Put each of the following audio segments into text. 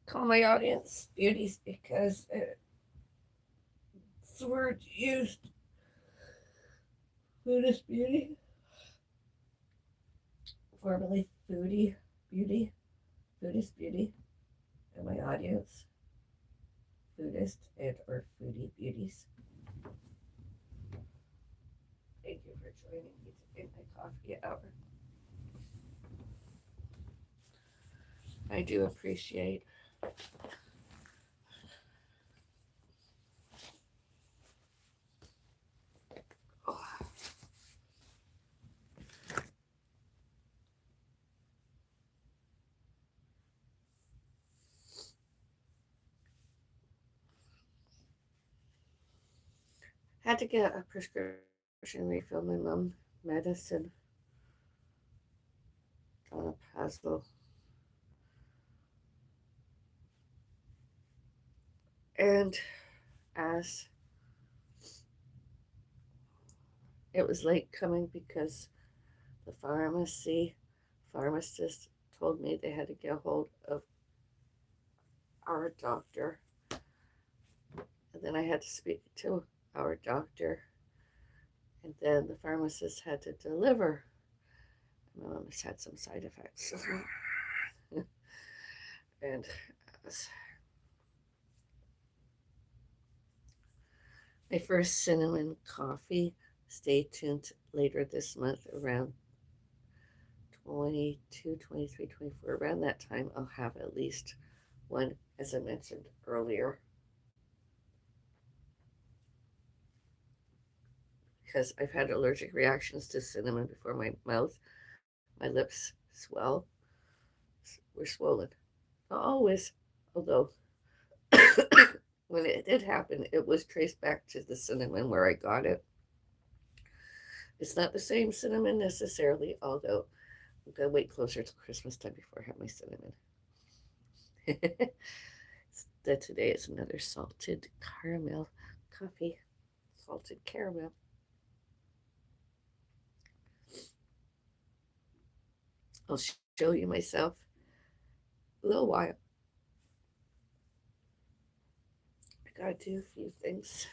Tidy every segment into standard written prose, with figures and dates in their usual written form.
call my audience beauties because it's the word used. Buddhist beauty, formerly foodie beauty, Buddhist beauty, and my audience, Buddhist and or foodie beauties. Thank you for joining me to take my coffee hour. I do appreciate oh, had to get a prescription refill. My mom medicine on a puzzle. And as it was late coming because the pharmacist told me they had to get a hold of our doctor. And then I had to speak to our doctor. And then the pharmacist had to deliver. My mom has had some side effects. And my first cinnamon coffee, stay tuned later this month around 22, 23, 24. Around that time, I'll have at least one, as I mentioned earlier, because I've had allergic reactions to cinnamon before. My mouth, my lips swell, were swollen. Not always, although when it did happen, it was traced back to the cinnamon where I got it. It's not the same cinnamon necessarily, although I'm going to wait closer to Christmas time before I have my cinnamon. That today is another salted caramel coffee. Salted caramel. I'll show you myself a little while. I gotta do a few things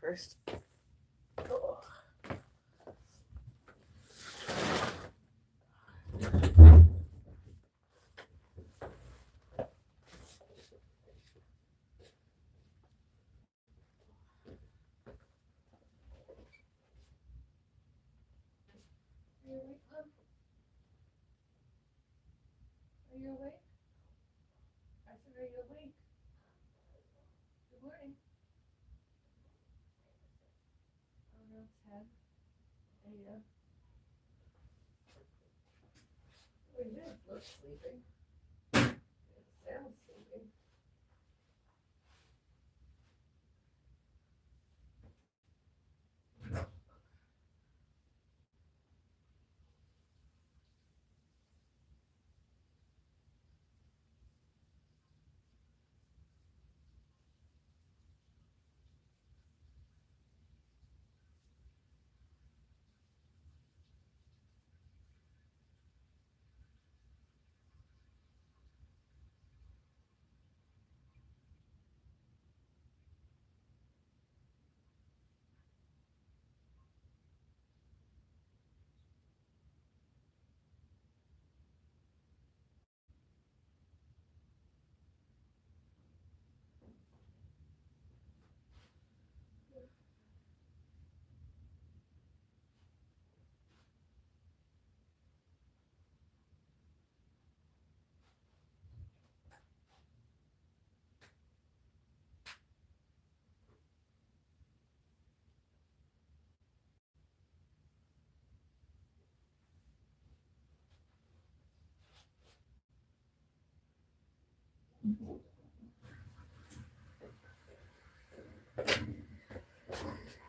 first. Oh. Are you awake? I said, are you awake? Good morning. Around 10 a.m. We did look sleeping. It sounds sleeping.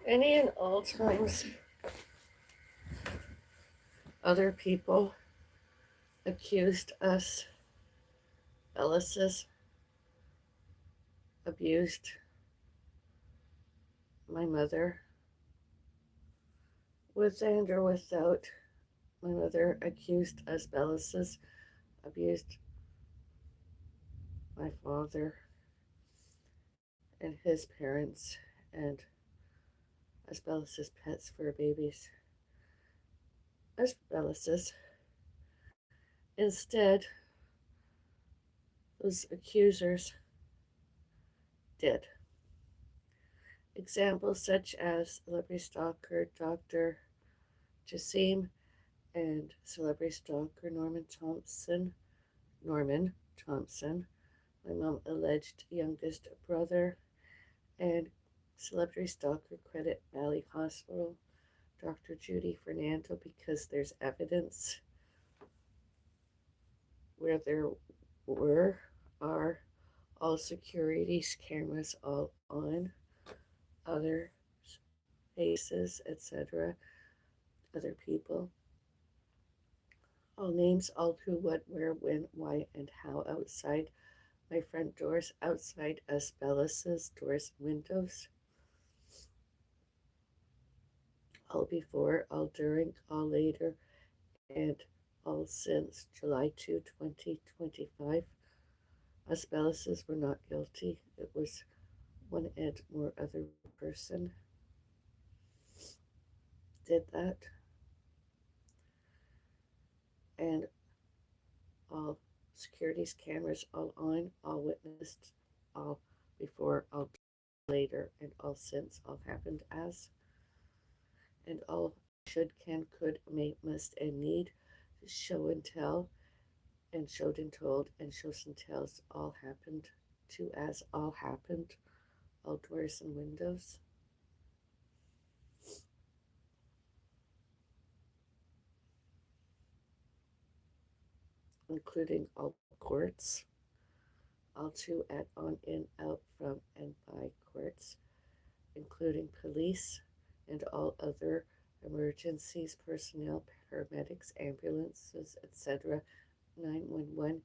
Any and all times, other people accused us, Bellis abused my mother, with and or without. My mother accused us, Bellis abused my father and his parents, and as Bellis's pets for babies. As Bellis's. Instead, those accusers did. Examples such as celebrity stalker Dr. Jassim and celebrity stalker Norman Thompson, my mom alleged youngest brother, and celebrity stalker credit Valley Hospital, Dr. Judy Fernando, because there's evidence where there were, are all securities cameras all on, other faces, etc., other people, all names, all who, what, where, when, why, and how outside my front doors, outside us Bellis's doors and windows, all before, all during, all later, and all since July 2, 2025. Us Bellis's were not guilty. It was one and more other person did that, and all securities cameras all on, all witnessed, all before, all later, and all since, all happened as, and all should, can, could, may, must, and need, show and tell, and showed and told, and shows and tells, all happened to as, all happened, all doors and windows, including all courts, all to, at, on, in, out, from, and by courts, including police and all other emergencies personnel, paramedics, ambulances, etc., 911,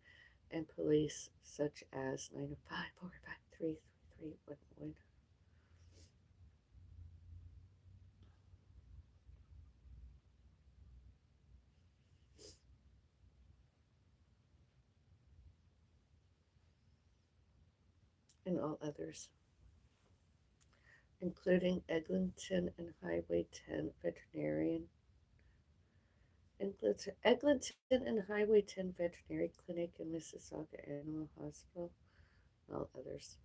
and police such as 905, 453, 3311. And all others, including Eglinton and Highway 10 Veterinarian, Eglinton and Highway 10 Veterinary Clinic and Mississauga Animal Hospital, and all others.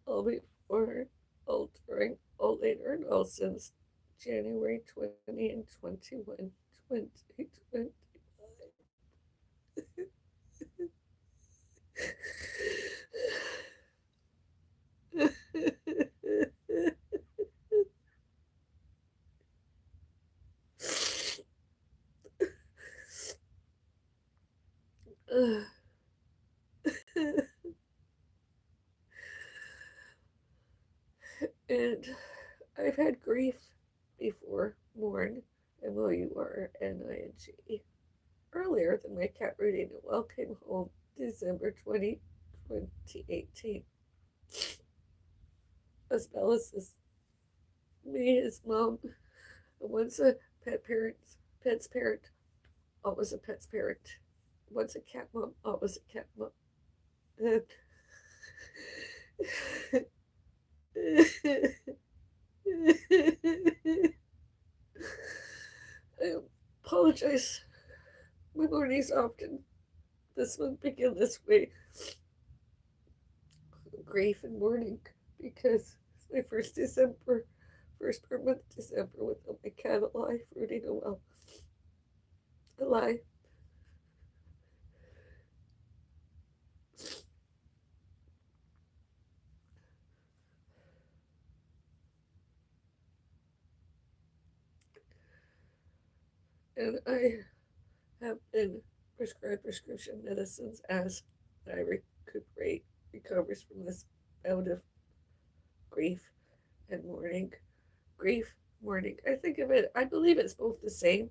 All before, all during, all later, and all since January 20 and 21, 2025. And I've had grief before, mourn, MOURNING. Earlier than my cat Rudy Noel came home December 2018. As Bellis is me, his mom, once a pet's parent, always a pet's parent. Once a cat mom, always a cat mom. And I apologize. My mornings often this month begin this way. Grief and mourning because it's my first per month December without my cat alive, Rudy Noel. Alive. And I have been prescribed prescription medicines as I recovers from this bout of grief and mourning. Grief, mourning. I think of it, I believe it's both the same.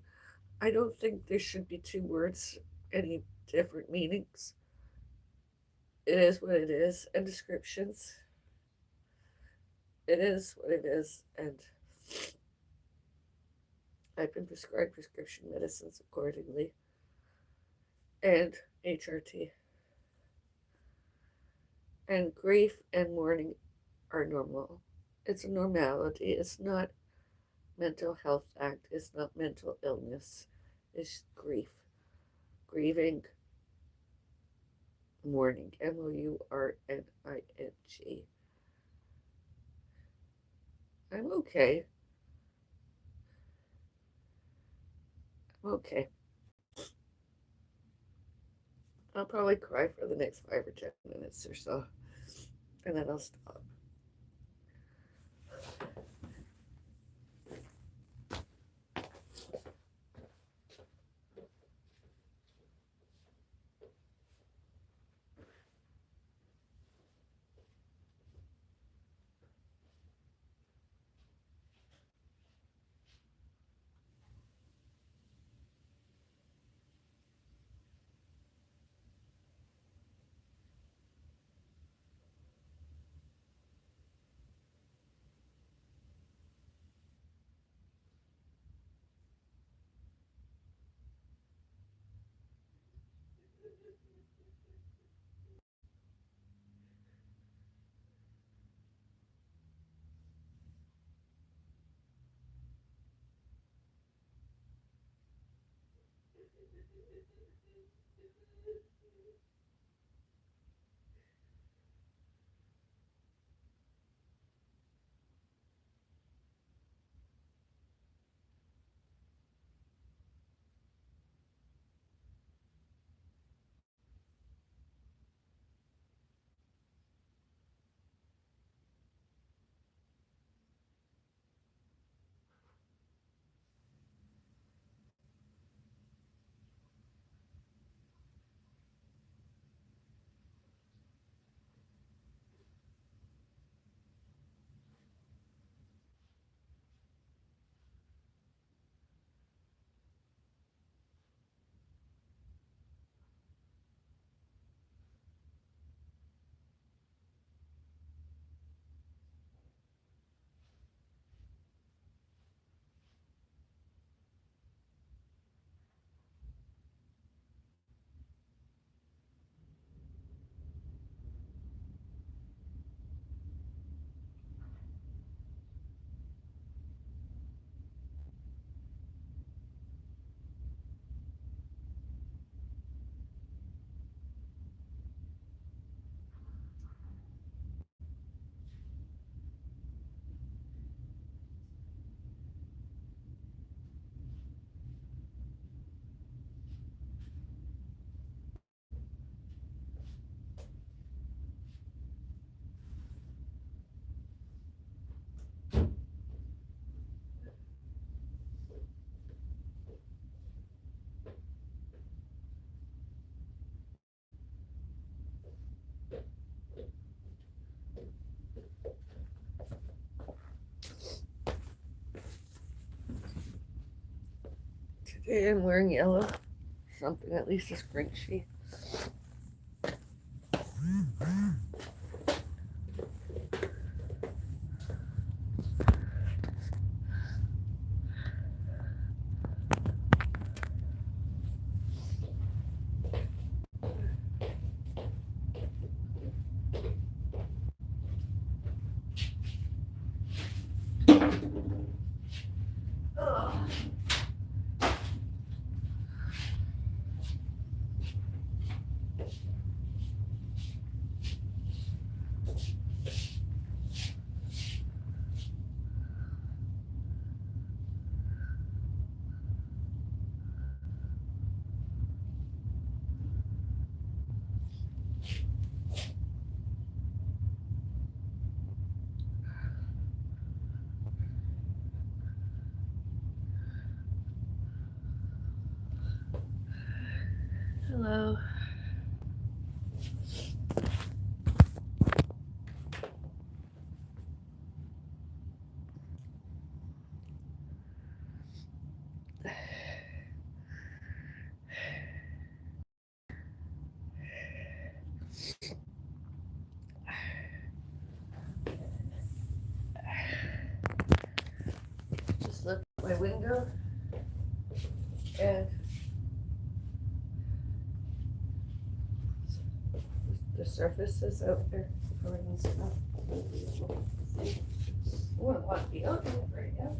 I don't think there should be two words, any different meanings. It is what it is, and descriptions. It is what it is, and I've been prescribed prescription medicines accordingly, and HRT. And grief and mourning are normal. It's a normality. It's not mental health act. It's not mental illness. It's grief. Grieving, mourning. MOURNING. I'm okay. I'm okay. I'll probably cry for the next 5 or 10 minutes or so, and then I'll stop. Today I'm wearing yellow, something at least as scrunchy. Hello. Just look at my window. And the surface is out there covered in stuff. See? I wouldn't want to be out there right now.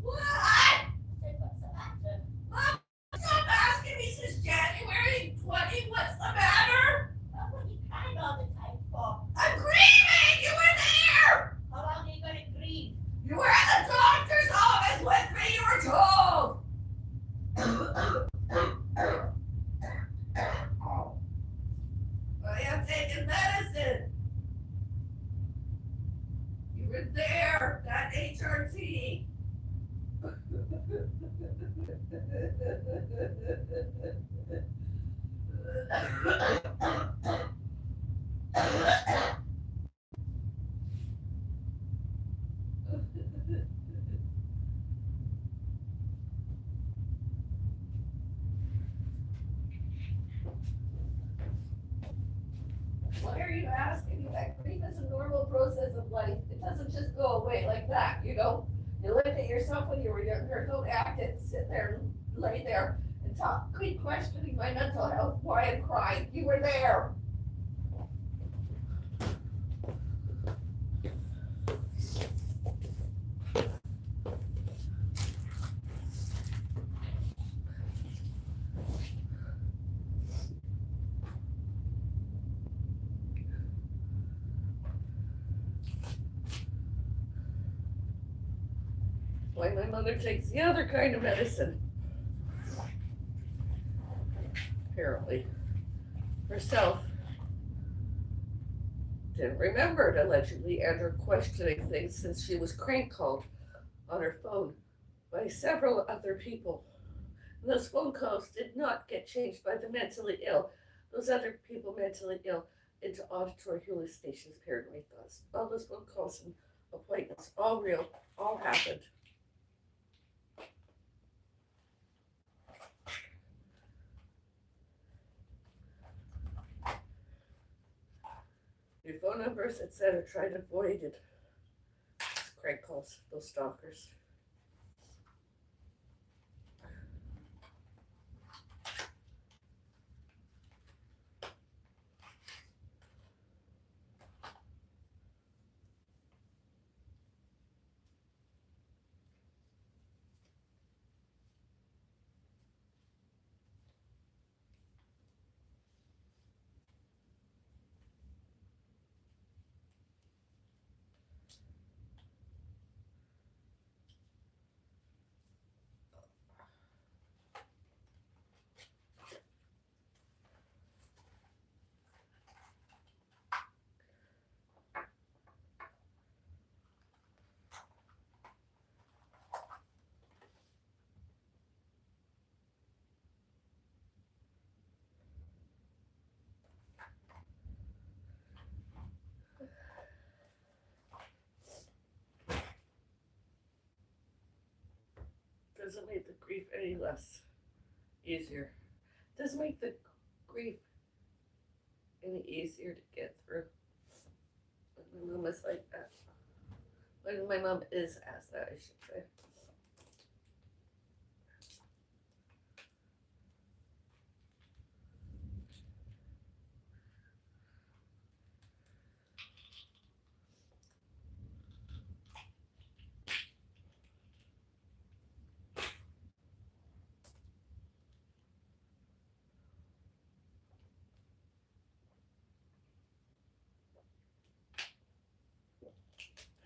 What? Mom, stop asking me since January 20. What's the matter? Well, what are you crying all the time for? I'm grieving! You were there! How long are you going to grieve? You were at the doctor's office with me, you were told! I am taking medicine. You were there, that HRT. Why are you asking me that? Grief is a normal process of life. It doesn't just go away like that, you know? You look at yourself when you were younger, don't act it, sit there and lay there and talk, keep questioning my mental health, why I'm crying. You were there. Why my mother takes the other kind of medicine. Apparently. Herself didn't remember it allegedly and her questioning things since she was crank called on her phone by several other people. And those phone calls did not get changed by the mentally ill. Those other people mentally ill into auditory hallucinations, paranoid thoughts. All those phone calls and appointments, all real, all happened. Your phone numbers, etc. Try to avoid it. Crank calls, those stalkers. Doesn't make the grief any less easier. Doesn't make the grief any easier to get through. When my mom is like that. When my mom is as that, I should say.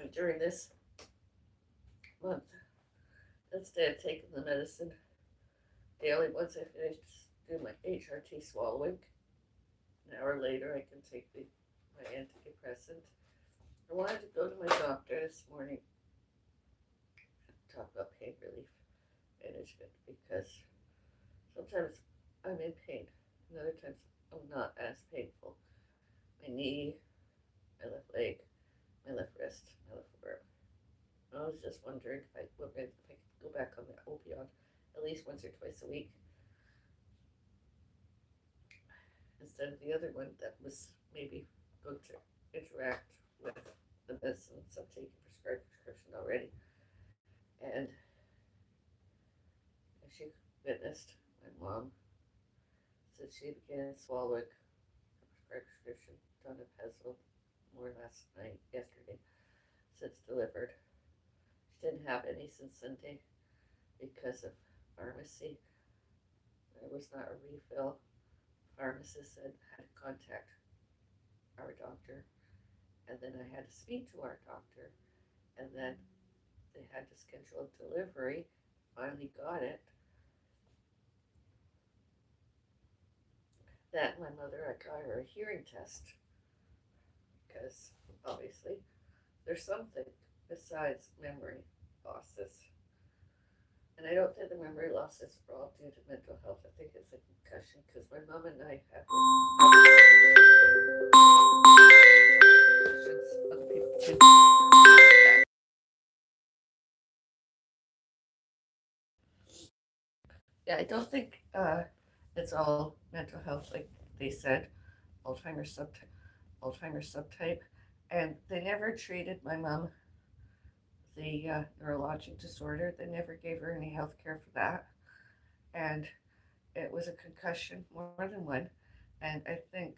And during this month, instead of taking the medicine daily, once I finish doing my HRT swallowing, an hour later I can take my antidepressant. I wanted to go to my doctor this morning and talk about pain relief management because sometimes I'm in pain, and other times I'm not as painful. My knee, my left leg, my left wrist, my left arm. I was just wondering if I could go back on the opioid at least once or twice a week instead of the other one that was maybe going to interact with the medicines I'm taking prescription already. And as she witnessed, my mom said she began swallowing her prescription donepezil more last night, yesterday, since delivered. She didn't have any since Sunday because of pharmacy. There was not a refill. The pharmacist said had to contact our doctor, and then I had to speak to our doctor, and then they had to schedule a delivery. Finally got it. That my mother, I got her a hearing test because obviously there's something besides memory losses. And I don't think the memory losses are all due to mental health. I think it's a concussion because my mom and I have concussions. Other people can. Yeah, I don't think it's all mental health like they said. Alzheimer's subtype. Alzheimer's subtype, and they never treated my mom the neurologic disorder. They never gave her any health care for that, and it was a concussion, more than one. And I think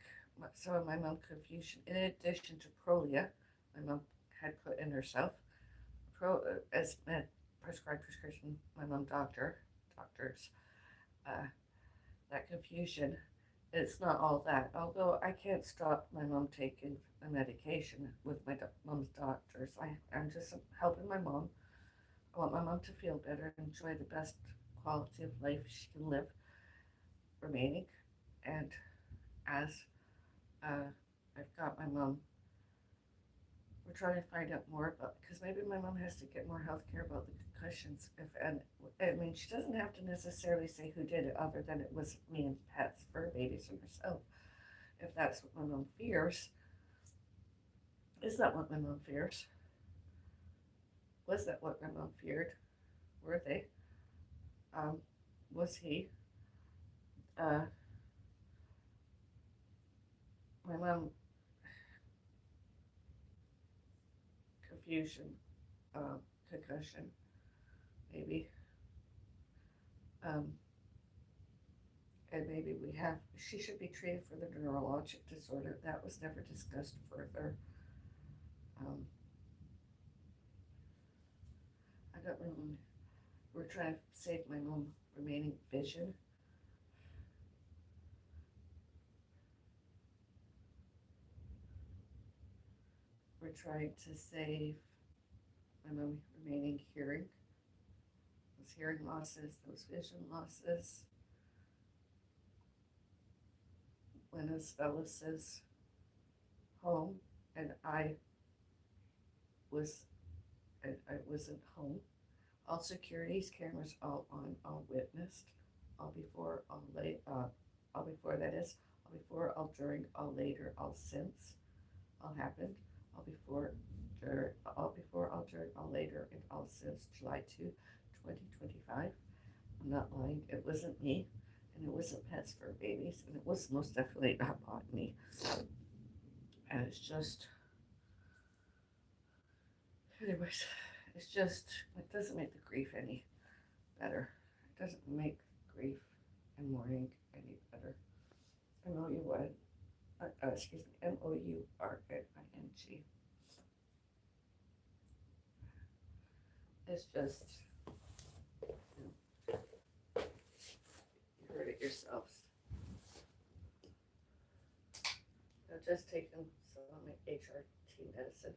some of my mom confusion, in addition to Prolia, my mom had put in herself, as prescribed prescription, my mom doctors, uh, that confusion. It's not all that. Although I can't stop my mom taking the medication with my mom's doctors. I'm just helping my mom. I want my mom to feel better, enjoy the best quality of life she can live remaining. And as I've got my mom, we're trying to find out more about, because maybe my mom has to get more health care about the concussions. And I mean, she doesn't have to necessarily say who did it, other than it was me and pets, fur babies, and herself. If that's what my mom fears, is that what my mom fears? Was that what my mom feared? Were they? Um, was he? Uh, my mom confusion, concussion, maybe. Um, and maybe she should be treated for the neurologic disorder. That was never discussed further. Um, I don't really, we're trying to save my mom remaining vision. We're trying to save my mom remaining hearing, those hearing losses, those vision losses. When Bellis's home and was I wasn't home. All securities cameras all on, all witnessed, all before, all late, all before that is, all before, all during, all later, all since, all happened, all before, all before, all during, all later, and all since July 2, 2025. I'm not lying. It wasn't me, and it wasn't pets for babies, and it was most definitely not botany. And it's just, anyways, it doesn't make the grief any better. It doesn't make grief and mourning any better. M-O-U-N, excuse me, M-O-U-R-N-I-N-G. It's just, you heard it yourselves. I've just taken some of my HRT medicine.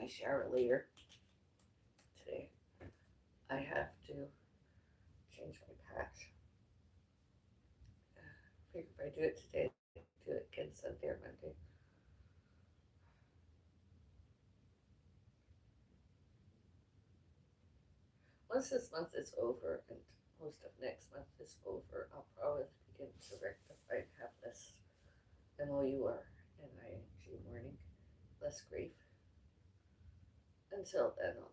my shower later today. I have to change my patch. I figure if I do it today, do it again Sunday or Monday. Once this month is over and most of next month is over, I'll probably begin to rectify and have less MOUR and ING morning, less grief. Until then, I'll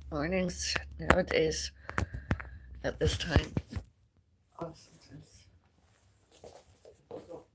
mornings nowadays at this time are sometimes difficult.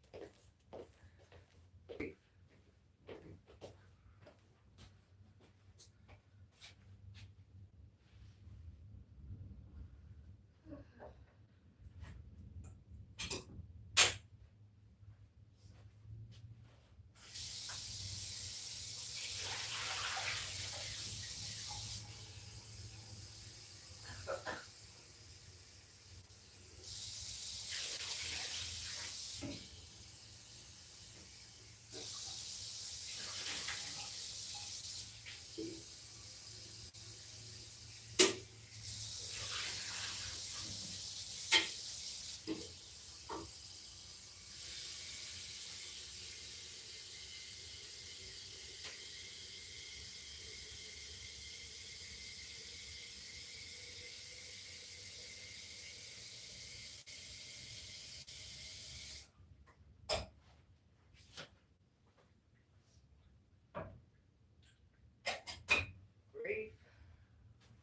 Grief,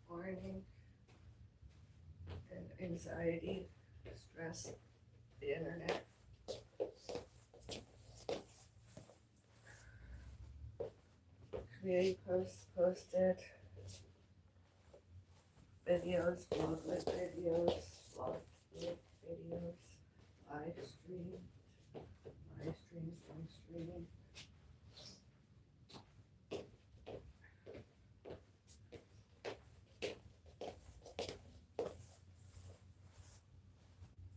mourning, and anxiety, stress, the internet. Community posts posted, videos, blog lit videos, blog lit videos, live stream, live stream.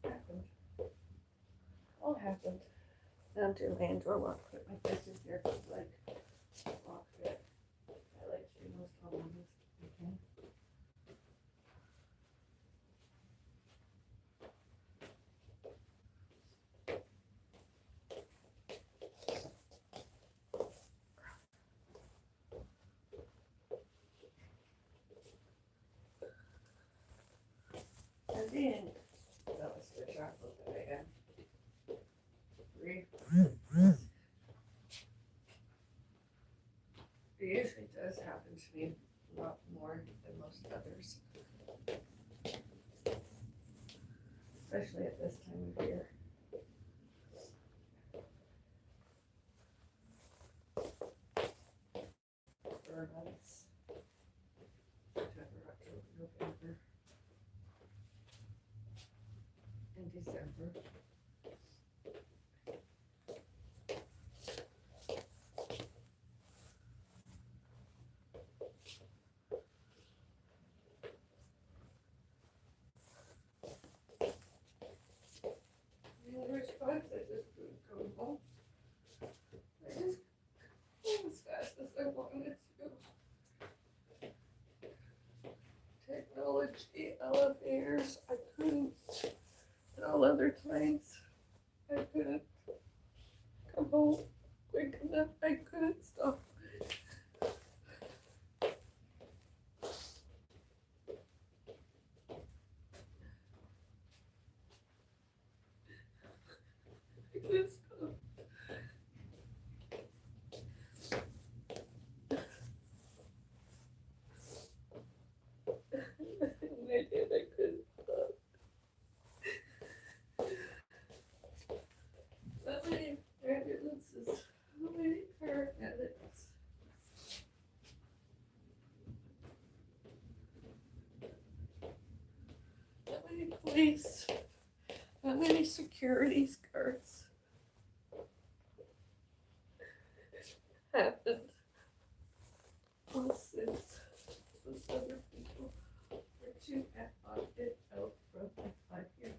Happened. All happened. Now I'm doing my indoor walk. Put my kids in here because like walk fit. I like to do most all mornings. Okay. And then that was the chocolate that I had. Grief. It usually does happen to me a lot more than most others, especially at this time of year. For months, September, October, November, and December. There's times I just couldn't come home. I just came as fast as I wanted to. Technology, elevators, I couldn't. And all other times, I couldn't come home quick enough. I couldn't stop. I couldn't stop. And I did. I couldn't stop. So many ambulances, so many paramedics. police? How many security guards happened? Oh, since those other people were too opted out from like 5 years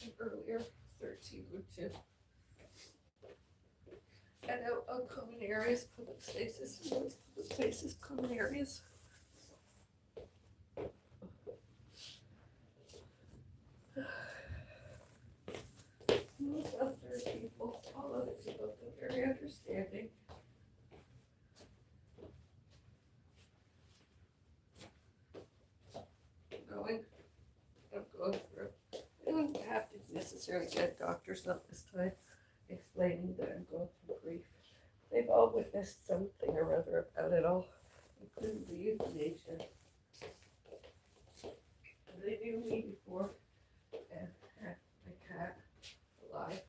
and earlier, 13 were too. And out on common areas, public spaces, public places, common areas. Most other people, all other people have been very understanding. I'm going through. I don't have to necessarily get doctors up this time explaining that I'm going through grief. They've all witnessed something or other about it all, including the euthanasia. They knew me before and had my cat alive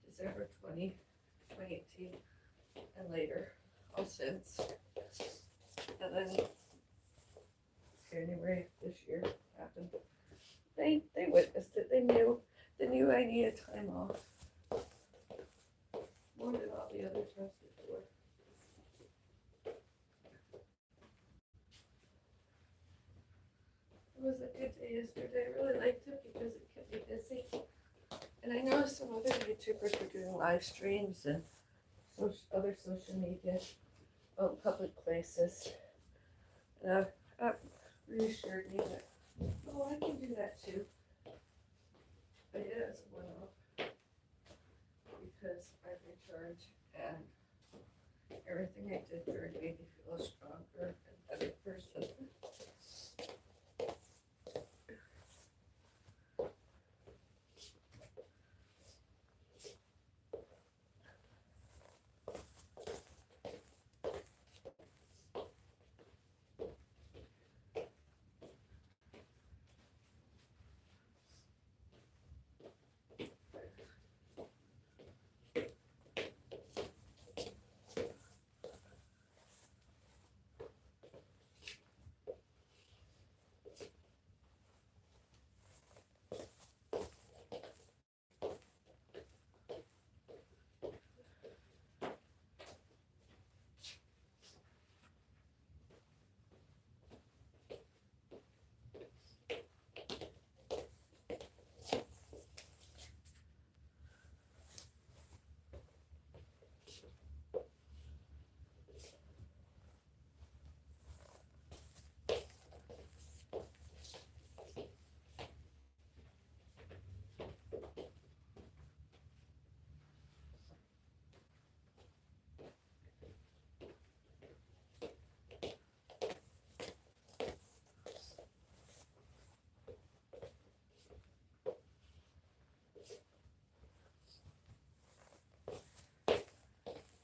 December 20, 2018, and later, all since. And then January this year happened. They witnessed it. They knew I needed time off more than all the other times before. It was a good day yesterday. I really liked it because it kept me busy. And I know some other YouTubers were doing live streams and other social media about public places. And that reassured me that, oh, I can do that too. I did it as a one-off because I've returned and everything I did during made me feel a stronger and better person.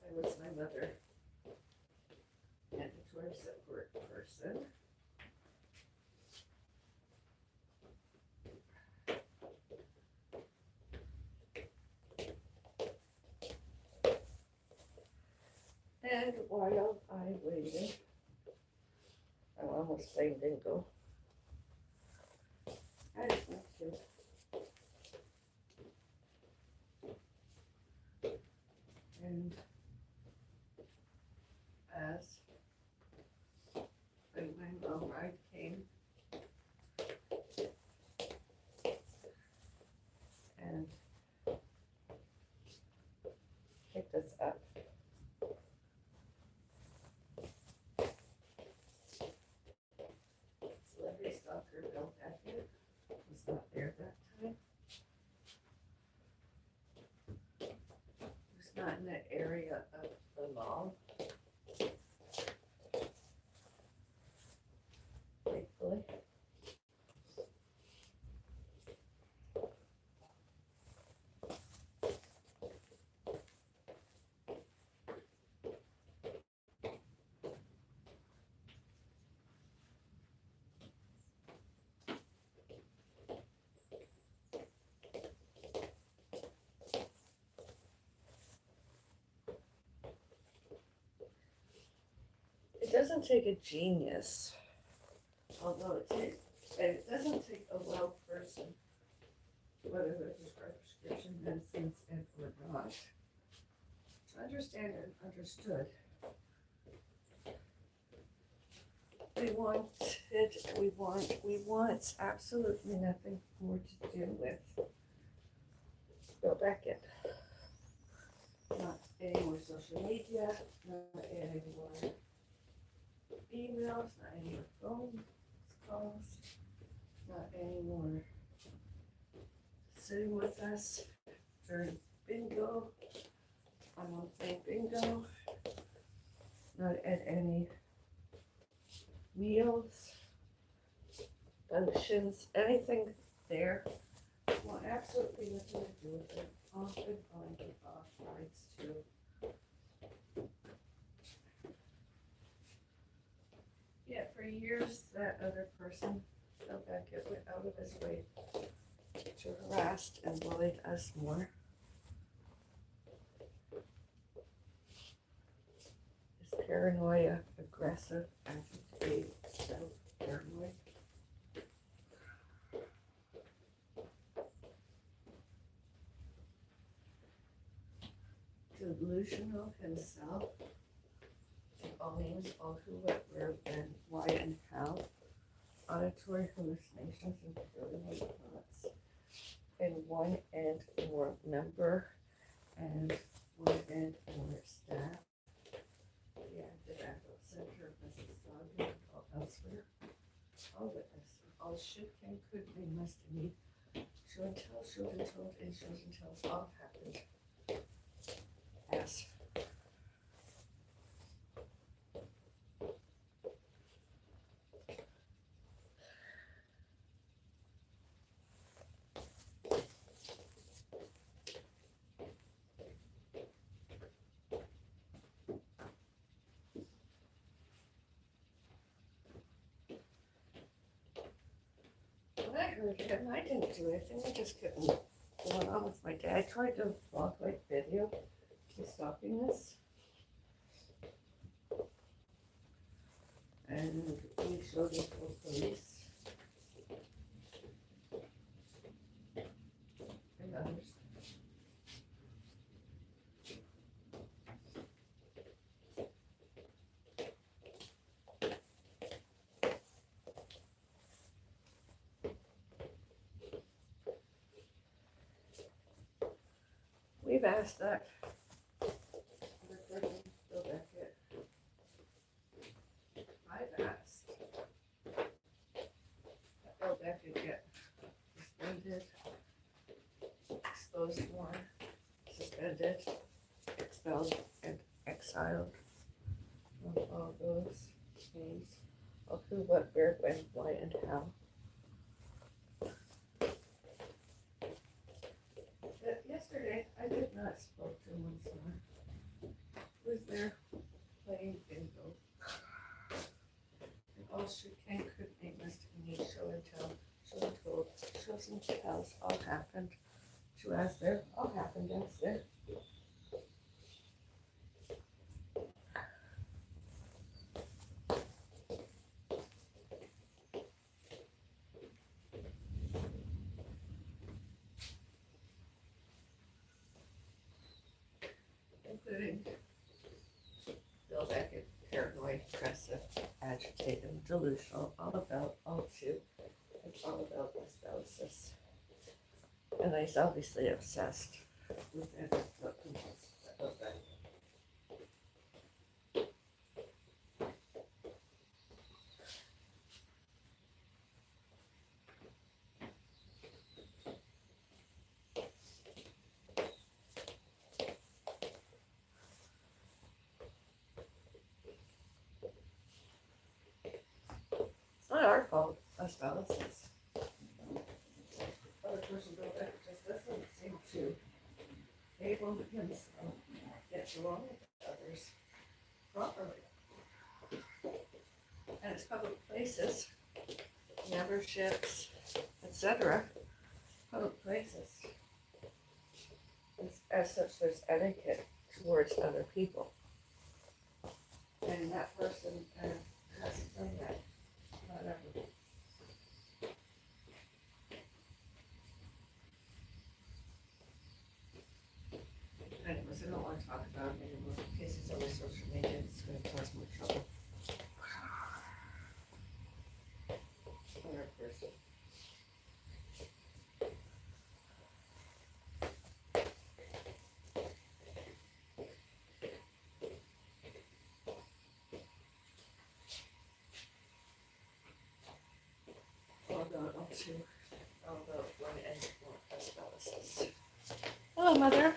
I was my mother, mandatory support person. And while I waited, I'm almost playing bingo. I just want to. And as when my mom ride came and picked us up, celebrity stalker Bill Beckett was not there that time. He was not in that area of the mall. Thankfully. It doesn't take a genius, although it And it doesn't take a well person, whether they prescribe prescription medicines and or not, to understand and understood. We want absolutely nothing more to do with Bill Beckett. Not any more social media, not any more emails, not any more phone calls, not any more sitting with us during bingo. I'm on playing bingo. Not at any meals, functions, anything there. Want absolutely nothing to do with it. Off and on and off rights too. Yeah, for years that other person, Bill Beckett, went out of his way to harass and bully us more. Is paranoia, aggressive, agitated, self-paranoid. Delusional himself. All names, all who, what, where, when, why, and how. Auditory hallucinations and paranoid thoughts. And one and more member and one and more staff. The active adult center of Mississauga and all elsewhere. All witness, all should, can, could, may, must, and need. Show and tell, showed and told, and shows and tells all happened. As. When I heard him, I didn't do anything. I just couldn't go on with my day. I tried to vlog like video. He's stopping this. And we showed it to the police. And others. We've asked that other person, Bill Beckett. I've asked that Bill Beckett get suspended, exposed more, suspended, expelled, and exiled on all those names of who, what, where, when, why, and how. Yesterday, I did not spoke to him once more. He was there playing bingo. And all should, can, could, may, must, and need, show and tell, show and told, shows and tells, all happened. To as there, all happened as there. Including Bill Beckett, paranoid, aggressive, agitated, delusional, all about, all to, and all about asbestos. And he's obviously obsessed with everything about that. It's not our fault, asbestos. Other person Bill Beckett just doesn't seem to able himself get along with others properly. And it's public places, memberships, etc. Public places. As such, there's etiquette towards other people. And that person hasn't done that. Not ever. want to talk about it anymore because it's on my social media. It's going to cause more trouble. Another person. Although one and one as Bellis. Hello, Mother.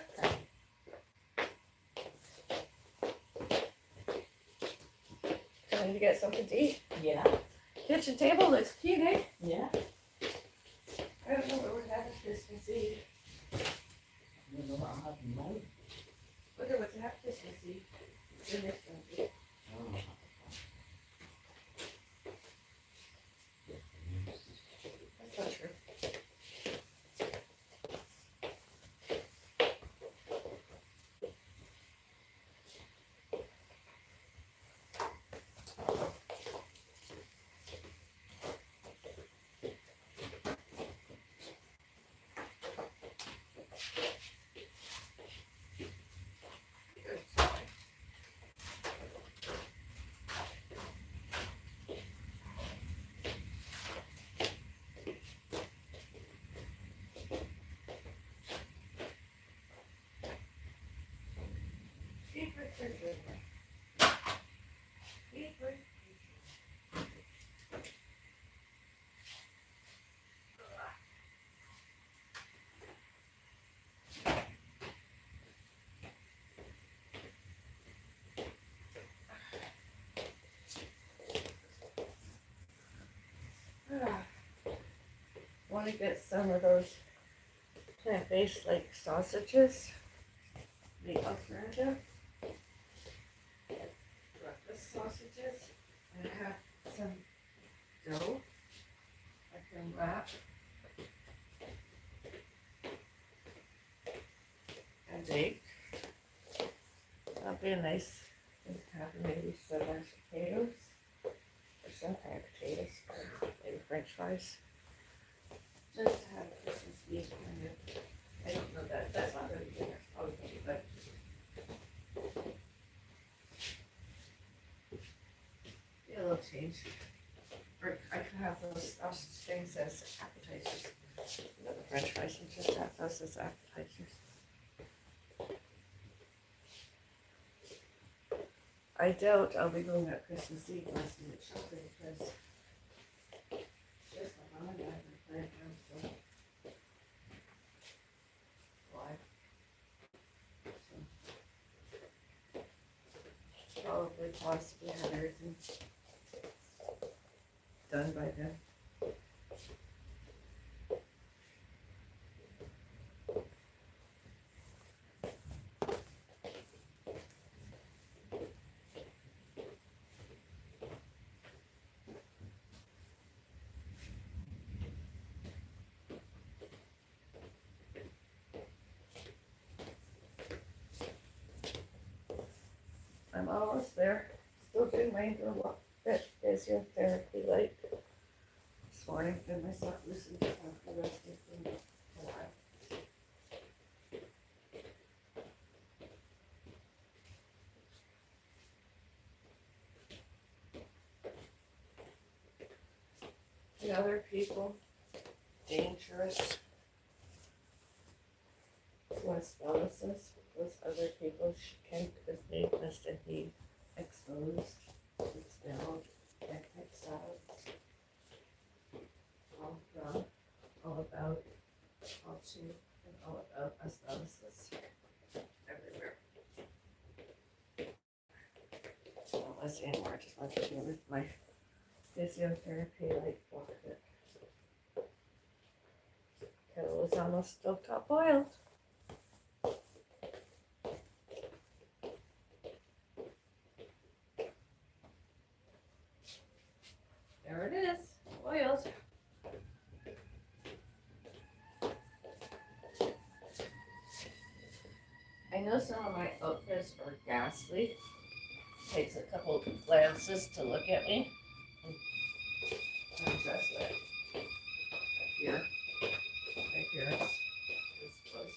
Trying to get something to eat. Yeah. Kitchen table looks cute, eh? Yeah. I don't know what we're having Christmas Eve. I don't know what I'm having now. Wonder what to have Christmas Eve. Dinner's gonna be. Oh. That's not true. Want to get some of those plant-based like sausages, the alternative breakfast sausages, and I have some dough I can wrap and bake. That'll be a nice thing to have, maybe some mashed potatoes or some kind of potatoes, or maybe French fries. Just to have Christmas Eve kind of. I don't know that. That's not really good. That's probably good, but yeah, a little change. Or I could have those sausage things as appetizers. You know, the French fries and just have those as appetizers. I doubt I'll be going out Christmas Eve last minute shopping because just my mom and I have been playing around. Probably possibly have everything done by then. I'm almost there. Still doing my little bit physiotherapy like this morning. Give myself listen to the rest of the a while. The other people, dangerous. What's Bellis is, those other people can be must and be exposed, expelled, and exiled. All from, all about, all to, and all about us Bellises everywhere. I don't listen anymore. I just want to deal with my physiotherapy like bucket. Kettle is almost stovetop boiled. There it is, oiled. I know some of my outfits are ghastly. Takes a couple glances to look at me. I'm just like here. My appearance is close.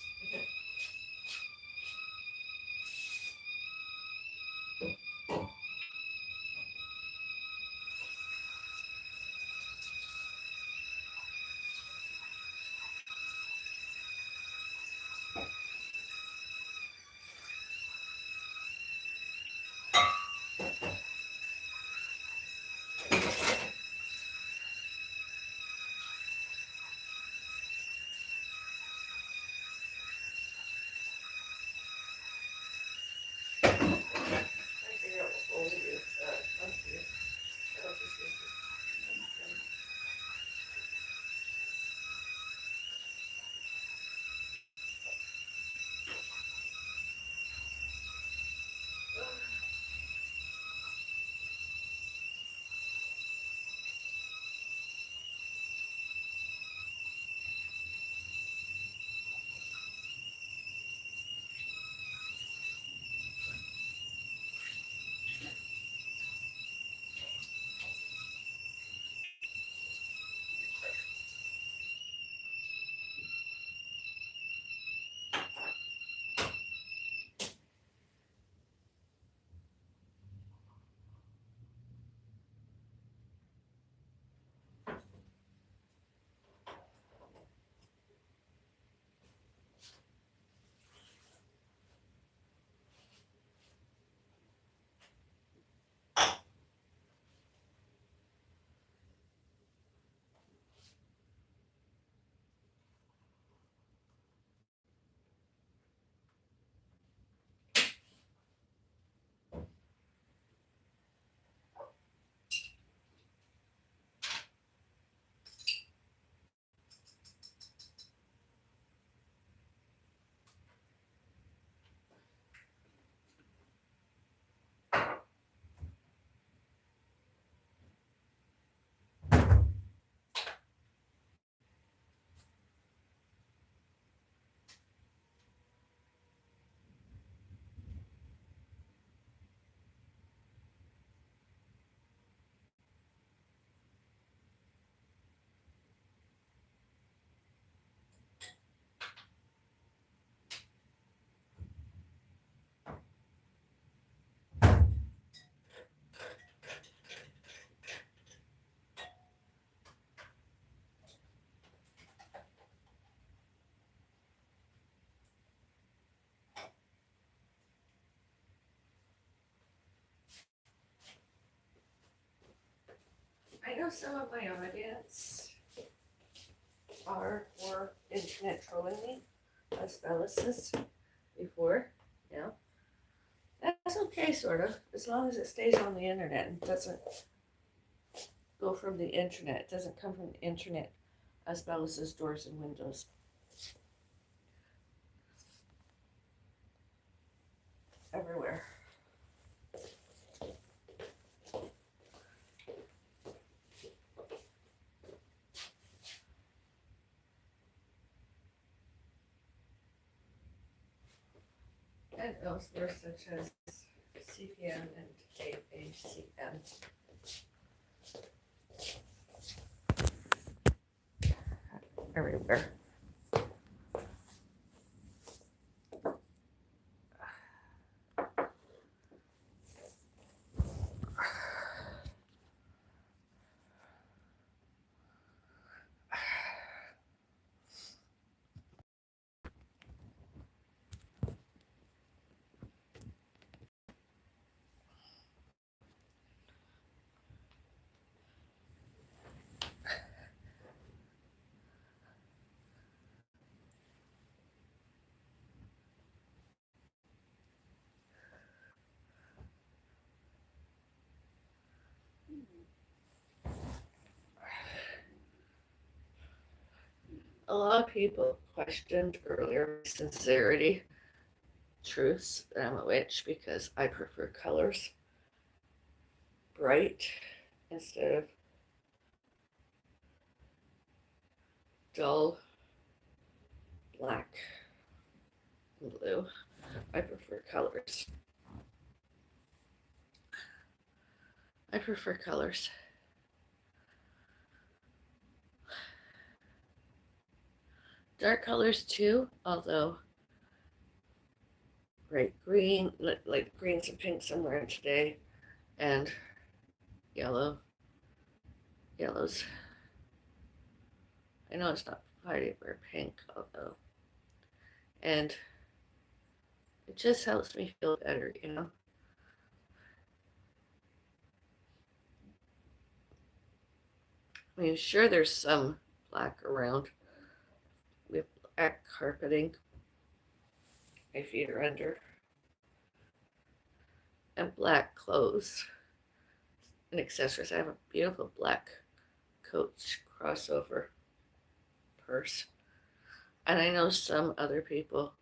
know some of my audience were internet trolling me as Bellis before. Yeah. That's okay, sort of, as long as it stays on the internet and doesn't go from the internet. It doesn't come from the internet as Bellis's doors and windows. Everywhere. And elsewhere, such as CPN and AACN. Everywhere. A lot of people questioned earlier sincerity, truths that I'm a witch because I prefer colors bright instead of dull black and blue. I prefer colors. I prefer colors. Dark colors too, although bright green, like greens and pinks I'm wearing today, and yellows. I know it's not Friday, wear pink, although, and it just helps me feel better, you know. I mean, sure, there's some black around. We have black carpeting. My feet are under, and black clothes and accessories. I have a beautiful black Coach crossover purse. And I know some other people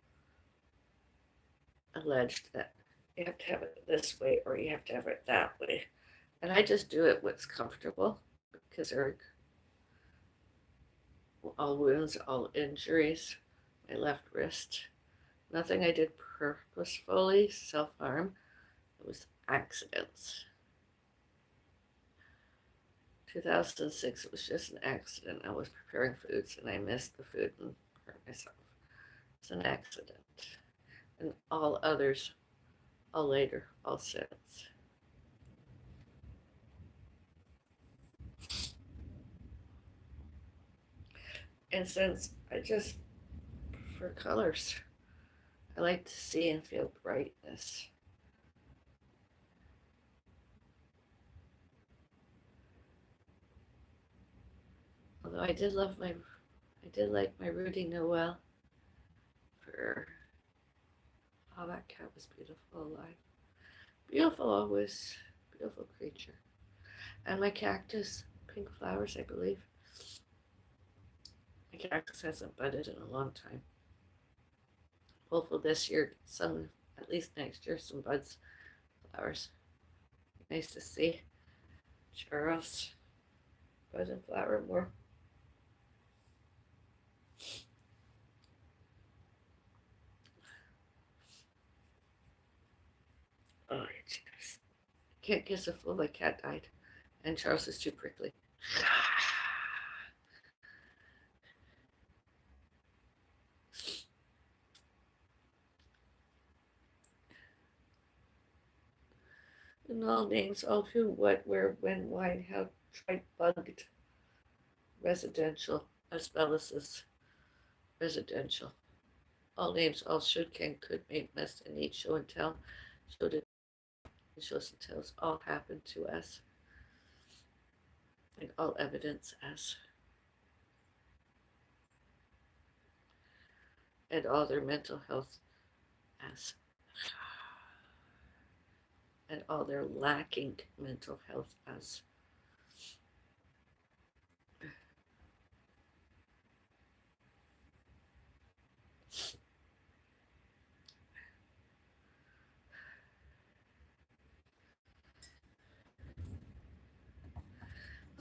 alleged that you have to have it this way or you have to have it that way. And I just do it what's comfortable because they're all wounds, all injuries, my left wrist. Nothing I did purposefully, self harm. It was accidents. 2006, it was just an accident. I was preparing foods and I missed the food and hurt myself. It's an accident. And all others, all later, all since. And since I just prefer colors, I like to see and feel brightness. Although I did like my Rudy Noel for, oh, that cat was beautiful alive. Beautiful always, beautiful creature. And my cactus, pink flowers, I believe. My cactus hasn't budded in a long time. Hopefully this year, some, at least next year, some buds, flowers. Nice to see Charles bud and flower more. Oh, can't kiss a fool, my cat died. And Charles is too prickly. And all names, all who, what, where, when, why, and how, tried, bugged, residential, as well as residential. All names, all should, can, could, may, must, and need, show and tell, show to, shows and tells, all happen to us. and all evidence as, and all their mental health as, and all their lacking mental health as.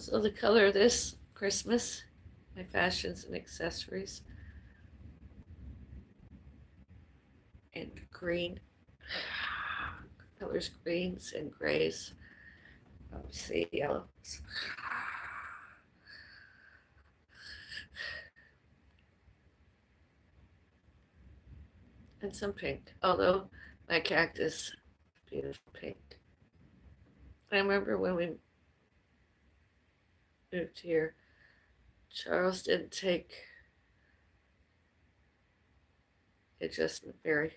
So the color of this Christmas, my fashions and accessories, in green, colors greens and grays, obviously yellows, and some pink, although my cactus, beautiful pink. I remember when we moved here, Charles didn't take the adjustment very,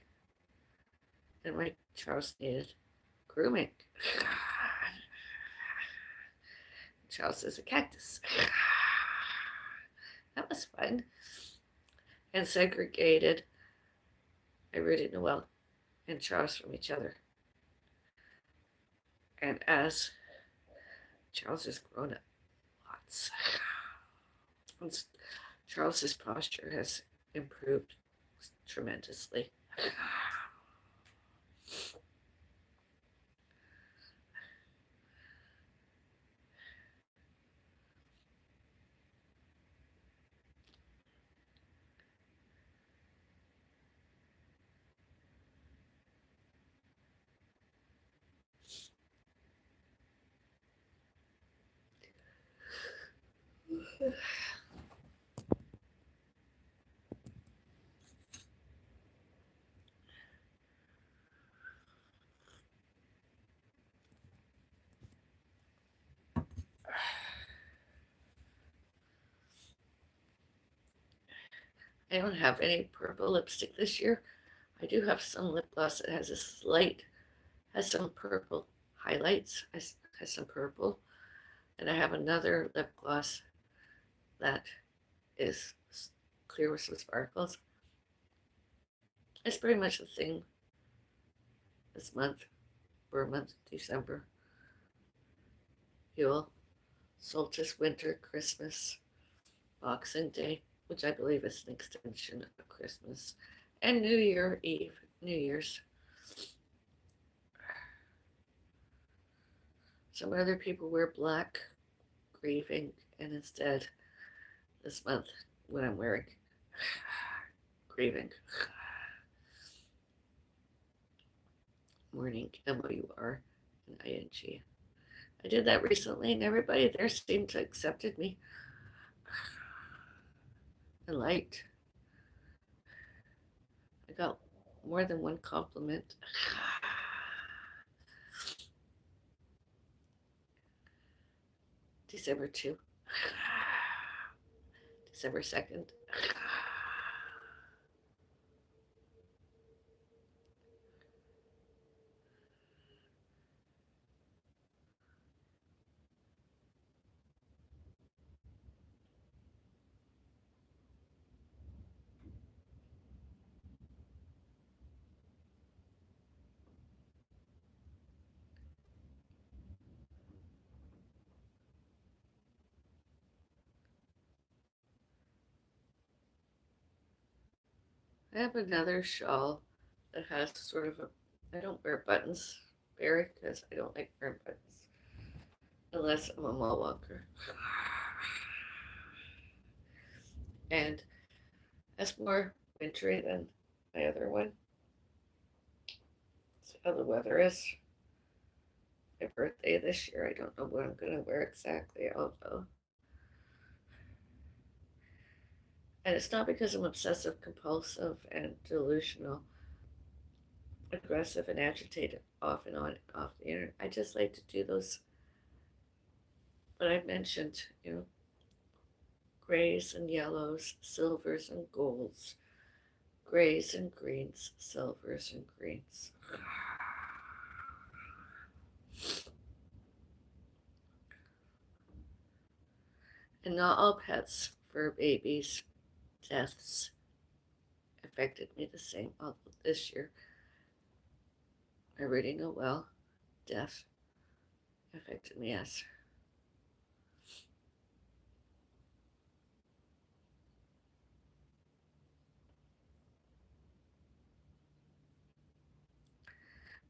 and my Charles needed grooming. Charles is a cactus. That was fun. And segregated, I rooted Noel and Charles from each other. And as Charles has grown up lots, Charles's posture has improved tremendously. I don't have any purple lipstick this year. I do have some lip gloss that has a slight, has some purple highlights, has some purple. And I have another lip gloss that is clear with some sparkles. It's pretty much the thing this month, for month, December. Yule, solstice, winter, Christmas, Boxing Day, which I believe is an extension of Christmas, and New Year Eve, New Year's. Some other people wear black, grieving, and instead, this month, what I'm wearing, grieving. Mourning, MOUR, and ING. I did that recently, and everybody there seemed to accepted me and liked. I got more than one compliment. December 2, December 2nd. I have another shawl that has sort of a, I don't wear buttons, Barry, because I don't like wearing buttons unless I'm a mall walker. And that's more wintry than my other one. That's how the weather is. My birthday this year, I don't know what I'm going to wear exactly, although. And it's not because I'm obsessive compulsive and delusional, aggressive and agitated off and on and off the internet. I just like to do those, what I mentioned, grays and yellows, silvers and golds, grays and greens, silvers and greens. And not all pets, fur babies, deaths affected me the same. Although this year, my reading a well, death affected me as.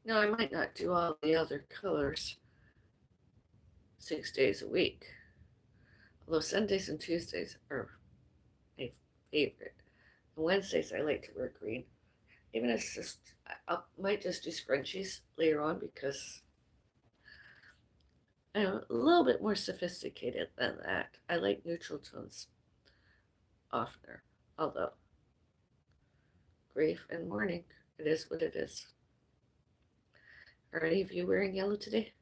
Now, I might not do all the other colors 6 days a week, although Sundays and Tuesdays are my favorite. And Wednesdays, I like to wear green. Even if it's just, I might just do scrunchies later on because I'm a little bit more sophisticated than that. I like neutral tones oftener, although grief and mourning, it is what it is. Are any of you wearing yellow today?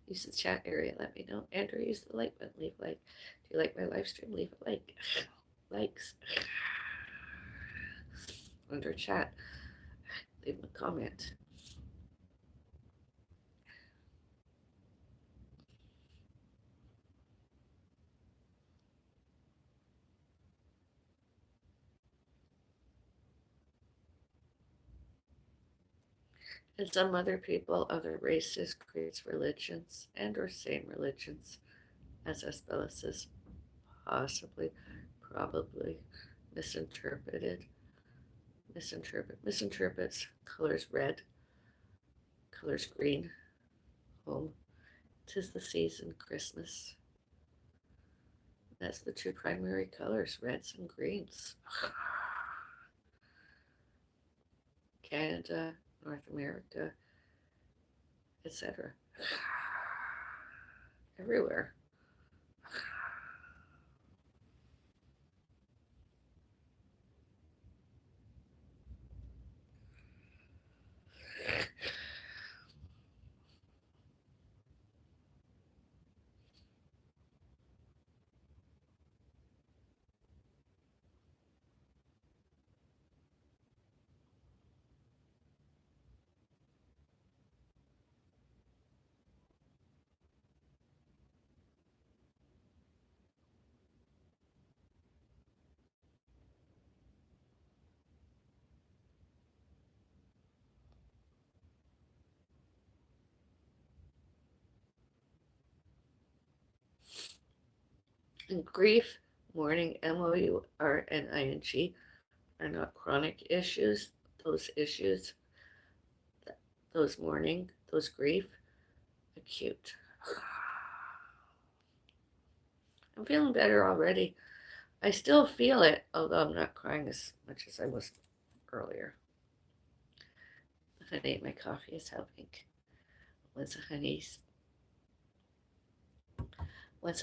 Use the chat area, let me know. Andrew, use the like button, leave a like. Do you like my live stream? Leave a like. Likes. Under chat, leave a comment. And some other people, other races, creeds, religions, and or same religions as us Bellis possibly, probably misinterprets colors red, colors green, home. 'Tis the season, Christmas. That's the two primary colors, reds and greens. Canada, North America, etc. Everywhere. And grief, mourning, mourning, are not chronic issues. Those issues, those mourning, those grief, acute. I'm feeling better already. I still feel it, although I'm not crying as much as I was earlier. Honey, my coffee is helping. Once a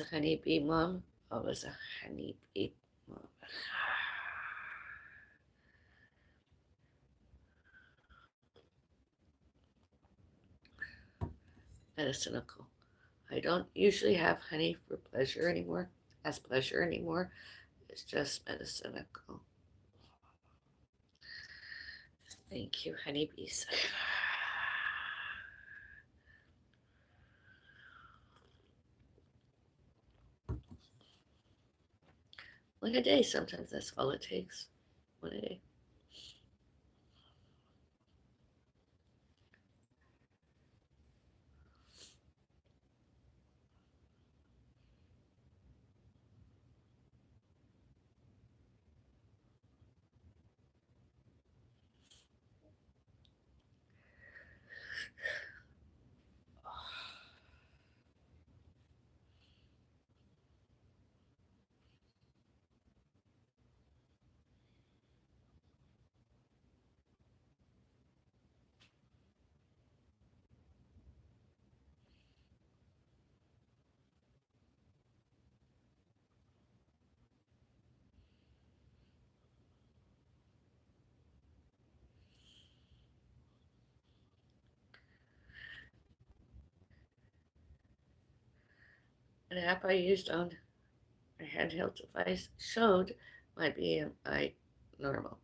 honeybee mom, always a honeybee mom. Medicinal. I don't usually have honey for pleasure anymore, as pleasure anymore. It's just medicinal. Thank you, honeybees. One a day, sometimes that's all it takes. One a day. An app I used on a handheld device showed my BMI normal.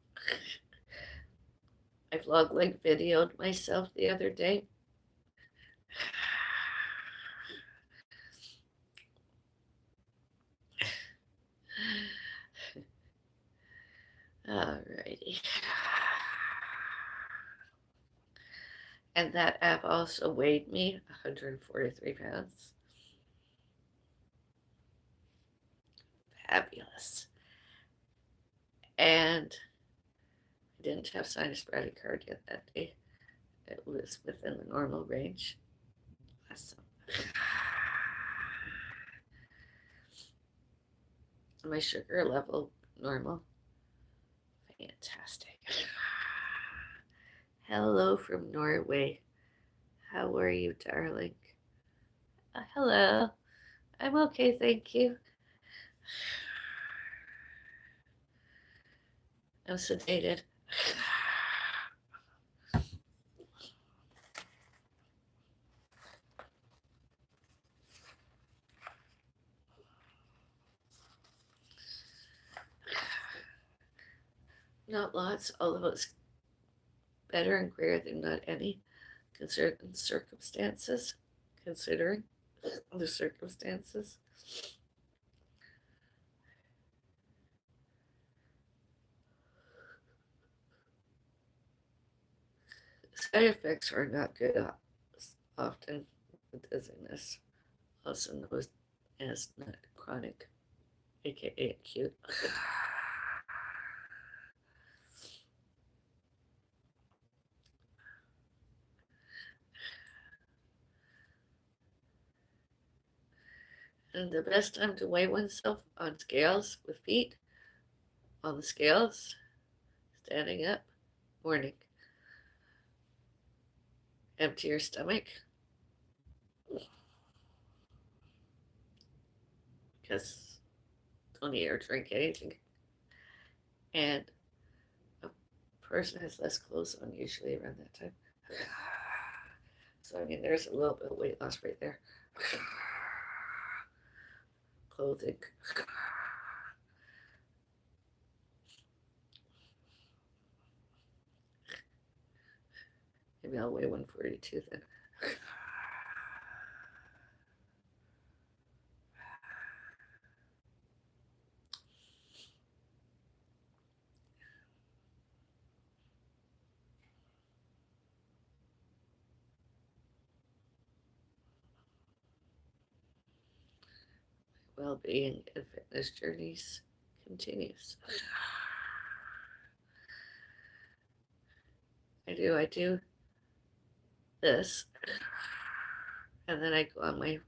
I vlog like videoed myself the other day. And that app also weighed me 143 pounds. Fabulous. And I didn't have sinus bradycardia that day. It was within the normal range. Awesome. My sugar level normal. Fantastic. Hello from Norway. How are you, darling? Hello. I'm okay, thank you. I'm sedated. Not lots, although it's better and greater than not any, considering circumstances. Considering the circumstances. Side effects are not good often with dizziness, also known as not chronic, aka acute. And the best time to weigh oneself on scales with feet on the scales, standing up, morning. Empty your stomach because don't eat or drink anything. And a person has less clothes on usually around that time. So, I mean, there's a little bit of weight loss right there. Clothing. Maybe I'll weigh 142 then. Well-being and fitness journeys continues. I do this, and then I go on my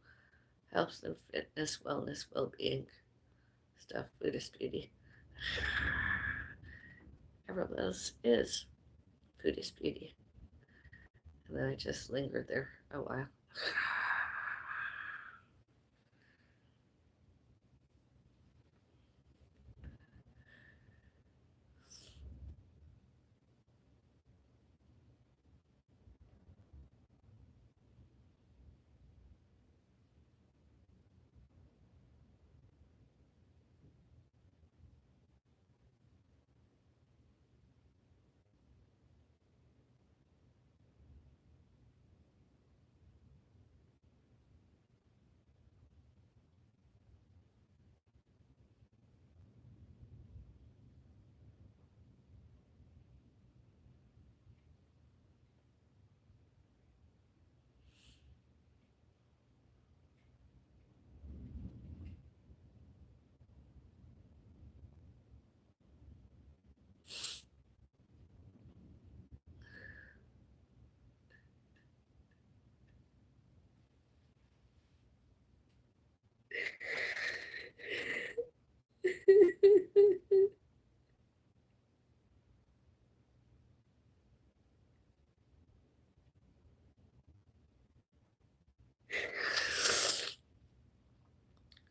health and fitness, wellness, well-being stuff, Buddhist beauty. Avril is Buddhist beauty, and then I just lingered there a while.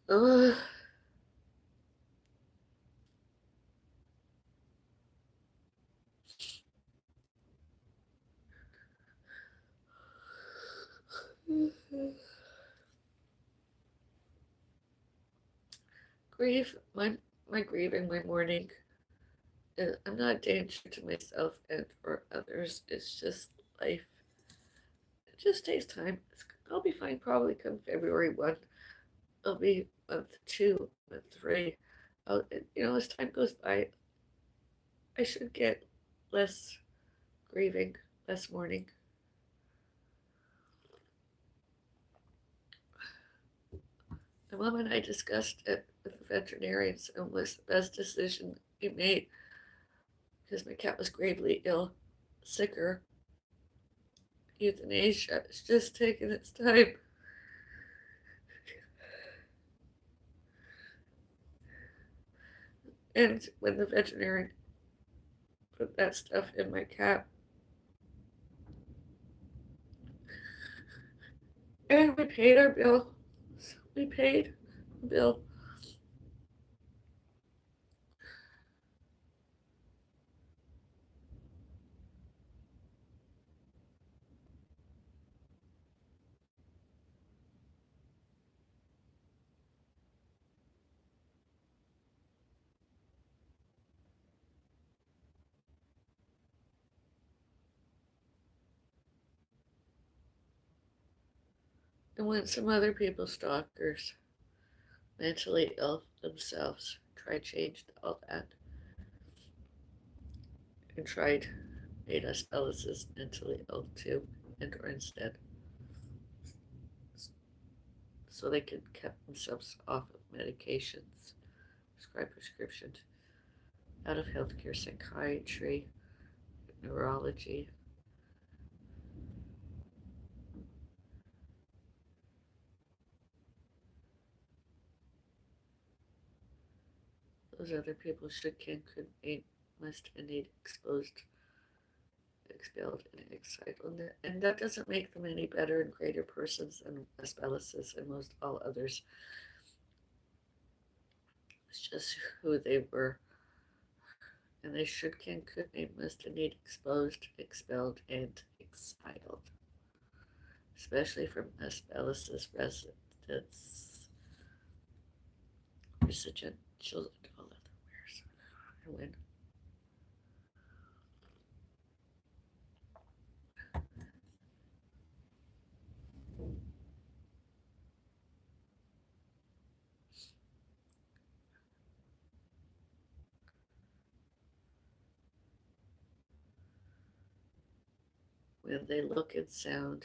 Oh. Grief, my grieving, my mourning. I'm not a danger to myself and or others. It's just life. It just takes time. I'll be fine probably come February 1. I'll be month 2, month 3. As time goes by, I should get less grieving, less mourning. My mom and I discussed it with the veterinarians, and it was the best decision we made because my cat was gravely ill, sicker. Euthanasia is just taking its time. And when the veterinarian put that stuff in my cat, and we paid our bill. We paid the bill. And when some other people, stalkers, mentally ill themselves, tried changed all that and tried made us Bellis mentally ill too, and or instead, so they could keep themselves off of medications, prescribed prescriptions, out of healthcare, psychiatry, neurology. Those other people should, can, could, may, must, and need exposed, expelled, and exiled. And that doesn't make them any better and greater persons than us Bellises and most all others. It's just who they were. And they should, can, could, may, must, and need exposed, expelled, and exiled. Especially from us Bellises residents, residential, all other where's when they look and sound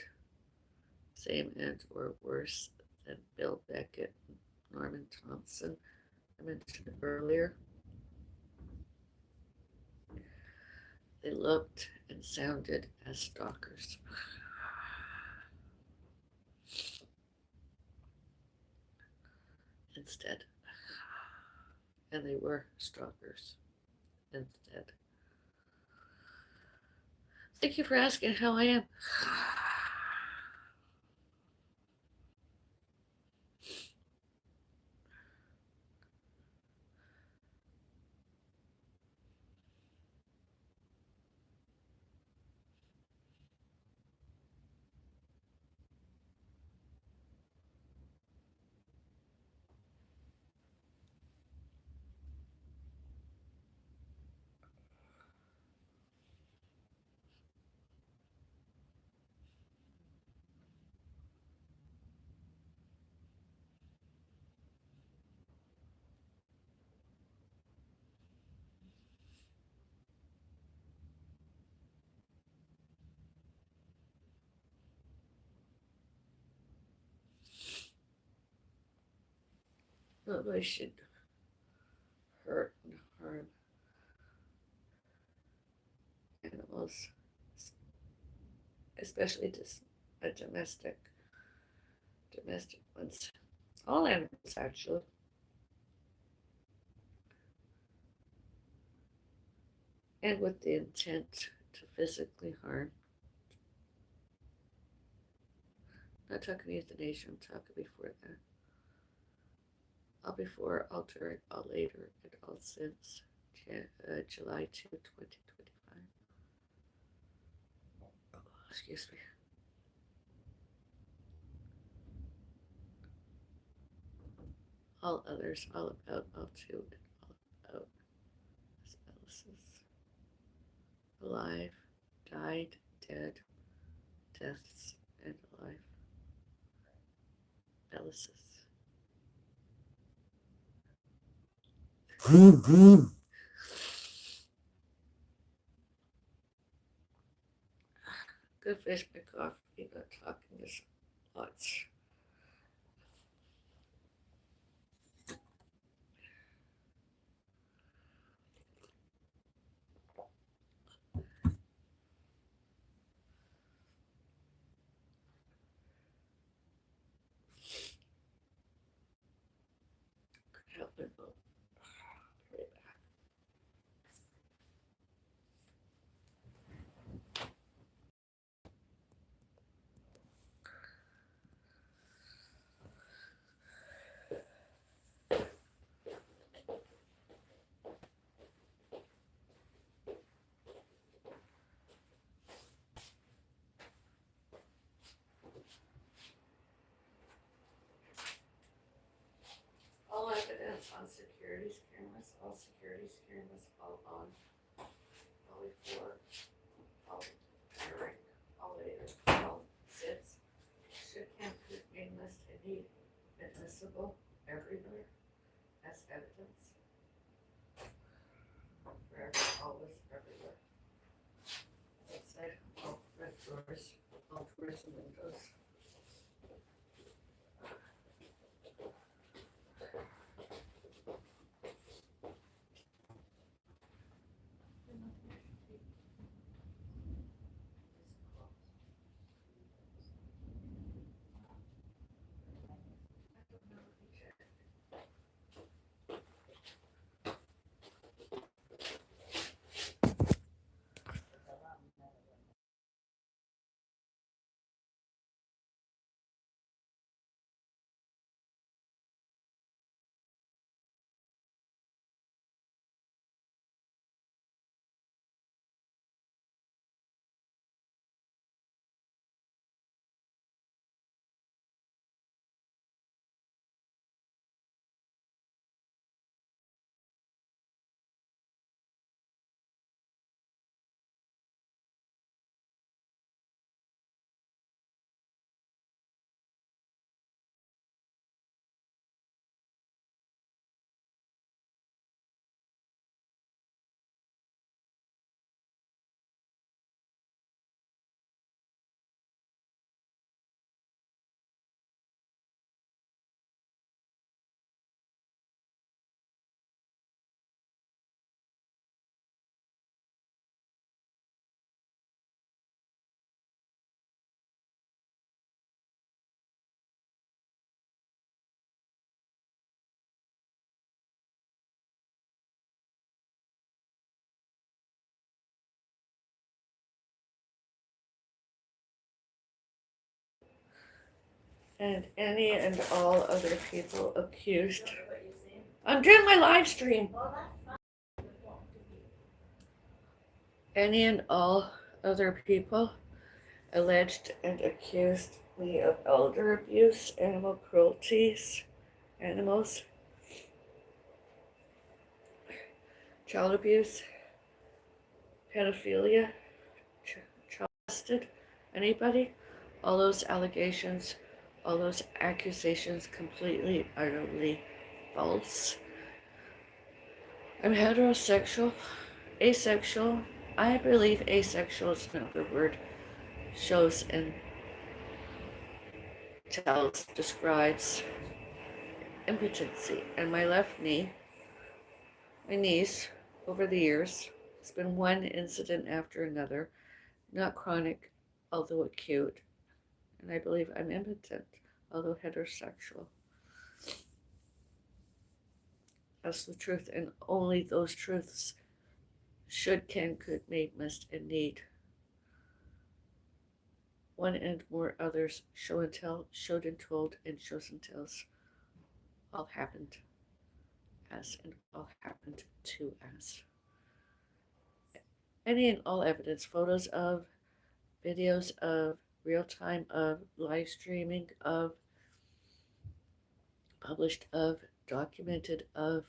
same and or worse than Bill Beckett and Norman Thompson I mentioned earlier. They looked and sounded as stalkers. Instead. And they were stalkers instead. Thank you for asking how I am. Nobody should hurt and harm animals, especially just a domestic ones. All animals, actually. And with the intent to physically harm. I'm not talking euthanasia, I'm talking before that. All before, all during, all later, and all since July 2, 2025. Oh, excuse me. All others, all about, all to, and all about spells. Alive, died, dead, deaths, and alive. Bellis. finish my coffee, not talking this lots. Help me vote. Right back. All evidence on security cameras, all security cameras, all on, all before, all during, all later, all since. Should can could be must and need admissible everywhere as evidence. Forever, always, everywhere. Outside, all front doors, all doors and windows. And any and all other people accused. I'm doing my live stream. Any and all other people alleged and accused me of elder abuse, animal cruelties, animals, child abuse, pedophilia, child molested, anybody, all those allegations, all those accusations completely, utterly false. I'm heterosexual, asexual. I believe asexual is another word. Shows and tells, describes impotency. And my left knee, my knees, over the years, it's been one incident after another, not chronic, although acute. And I believe I'm impotent, although heterosexual. That's the truth, and only those truths should, can, could, may, must, and need. One and more others, show and tell, showed and told, and shows and tells, all happened as and all happened to as. Any and all evidence, photos of, videos of, real time of, live streaming of, published of, documented of,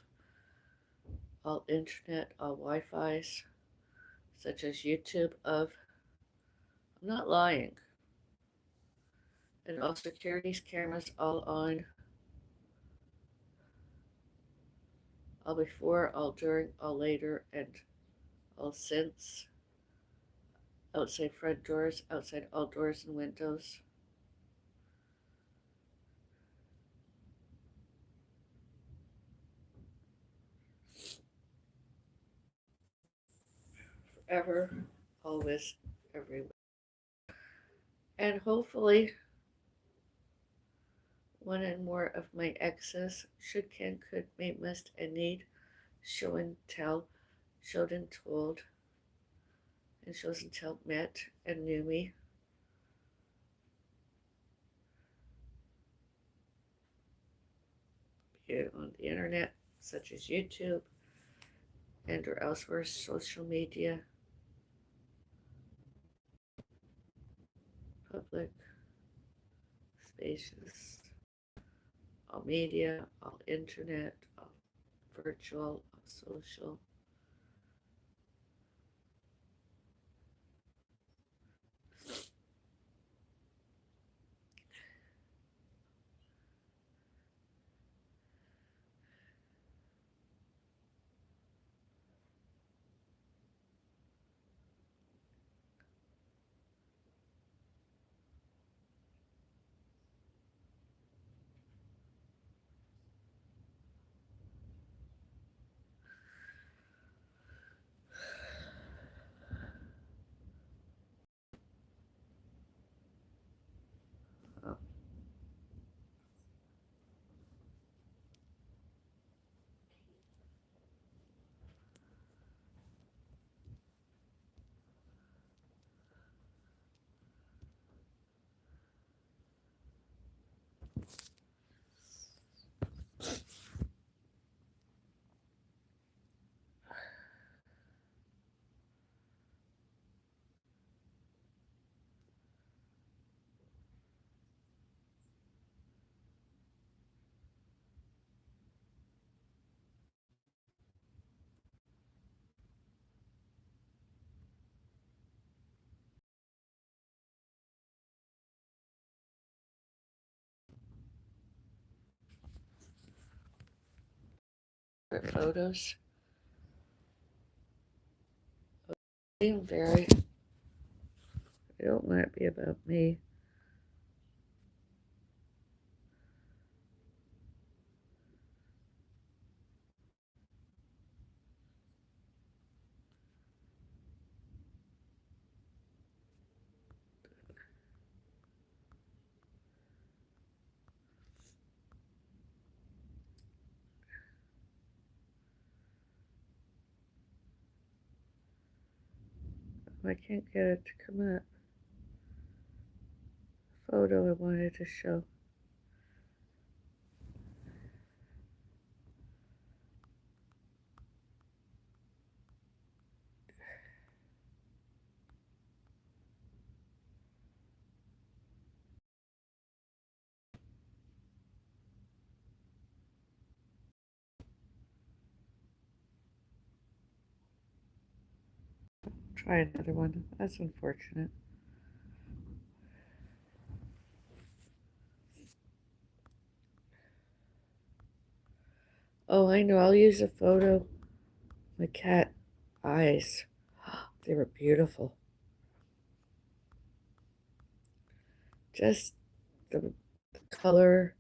all internet, all Wi-Fi's, such as YouTube of. I'm not lying. And all security cameras, all on, all before, all during, all later, and all since. Should, can, could, may, must, and need. One and more others, show and tell, showed and told, and shows and tells, all happened as and all happened to as. Any and all evidence, photos of, videos of, real time of, published of, documented of, all internet, all Wi-Fi's, such as YouTube of. I'm not lying. And all security cameras, all on, all before, all during, all later, and all since. outside front doors, outside all doors and windows. Forever, always, everywhere. And hopefully, one and more of my exes should, can, could, may, must, and need show and tell, showed and told, and shows and tell met and knew me. Be it on the internet, such as YouTube and or elsewhere, social media, public spaces, all media, all internet, all virtual, all social. Photos seem very. I don't want it to be about me. I can't get it to come up. Photo I wanted to show. Try another one. That's unfortunate. Oh, I know. I'll use a photo. My cat eyes. They were beautiful. Just the color,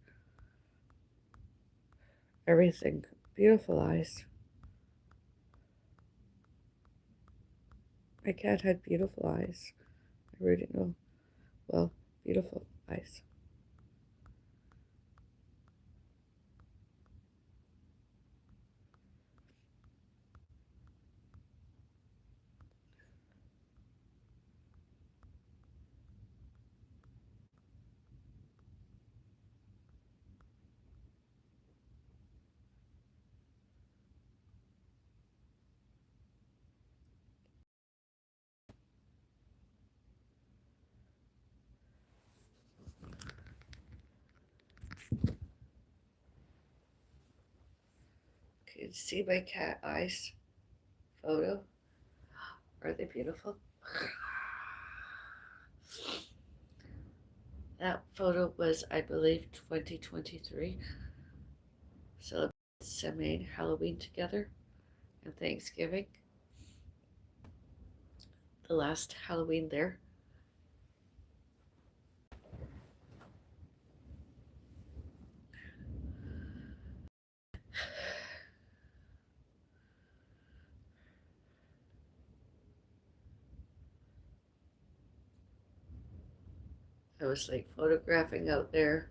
everything. Beautiful eyes. My cat had beautiful eyes. I really didn't know. Well, beautiful eyes. Can you see my cat eyes photo? Are they beautiful? That photo was, I believe, 2023. Celebrated Samhain, Halloween together, and Thanksgiving. the last Halloween there. I was like photographing out there.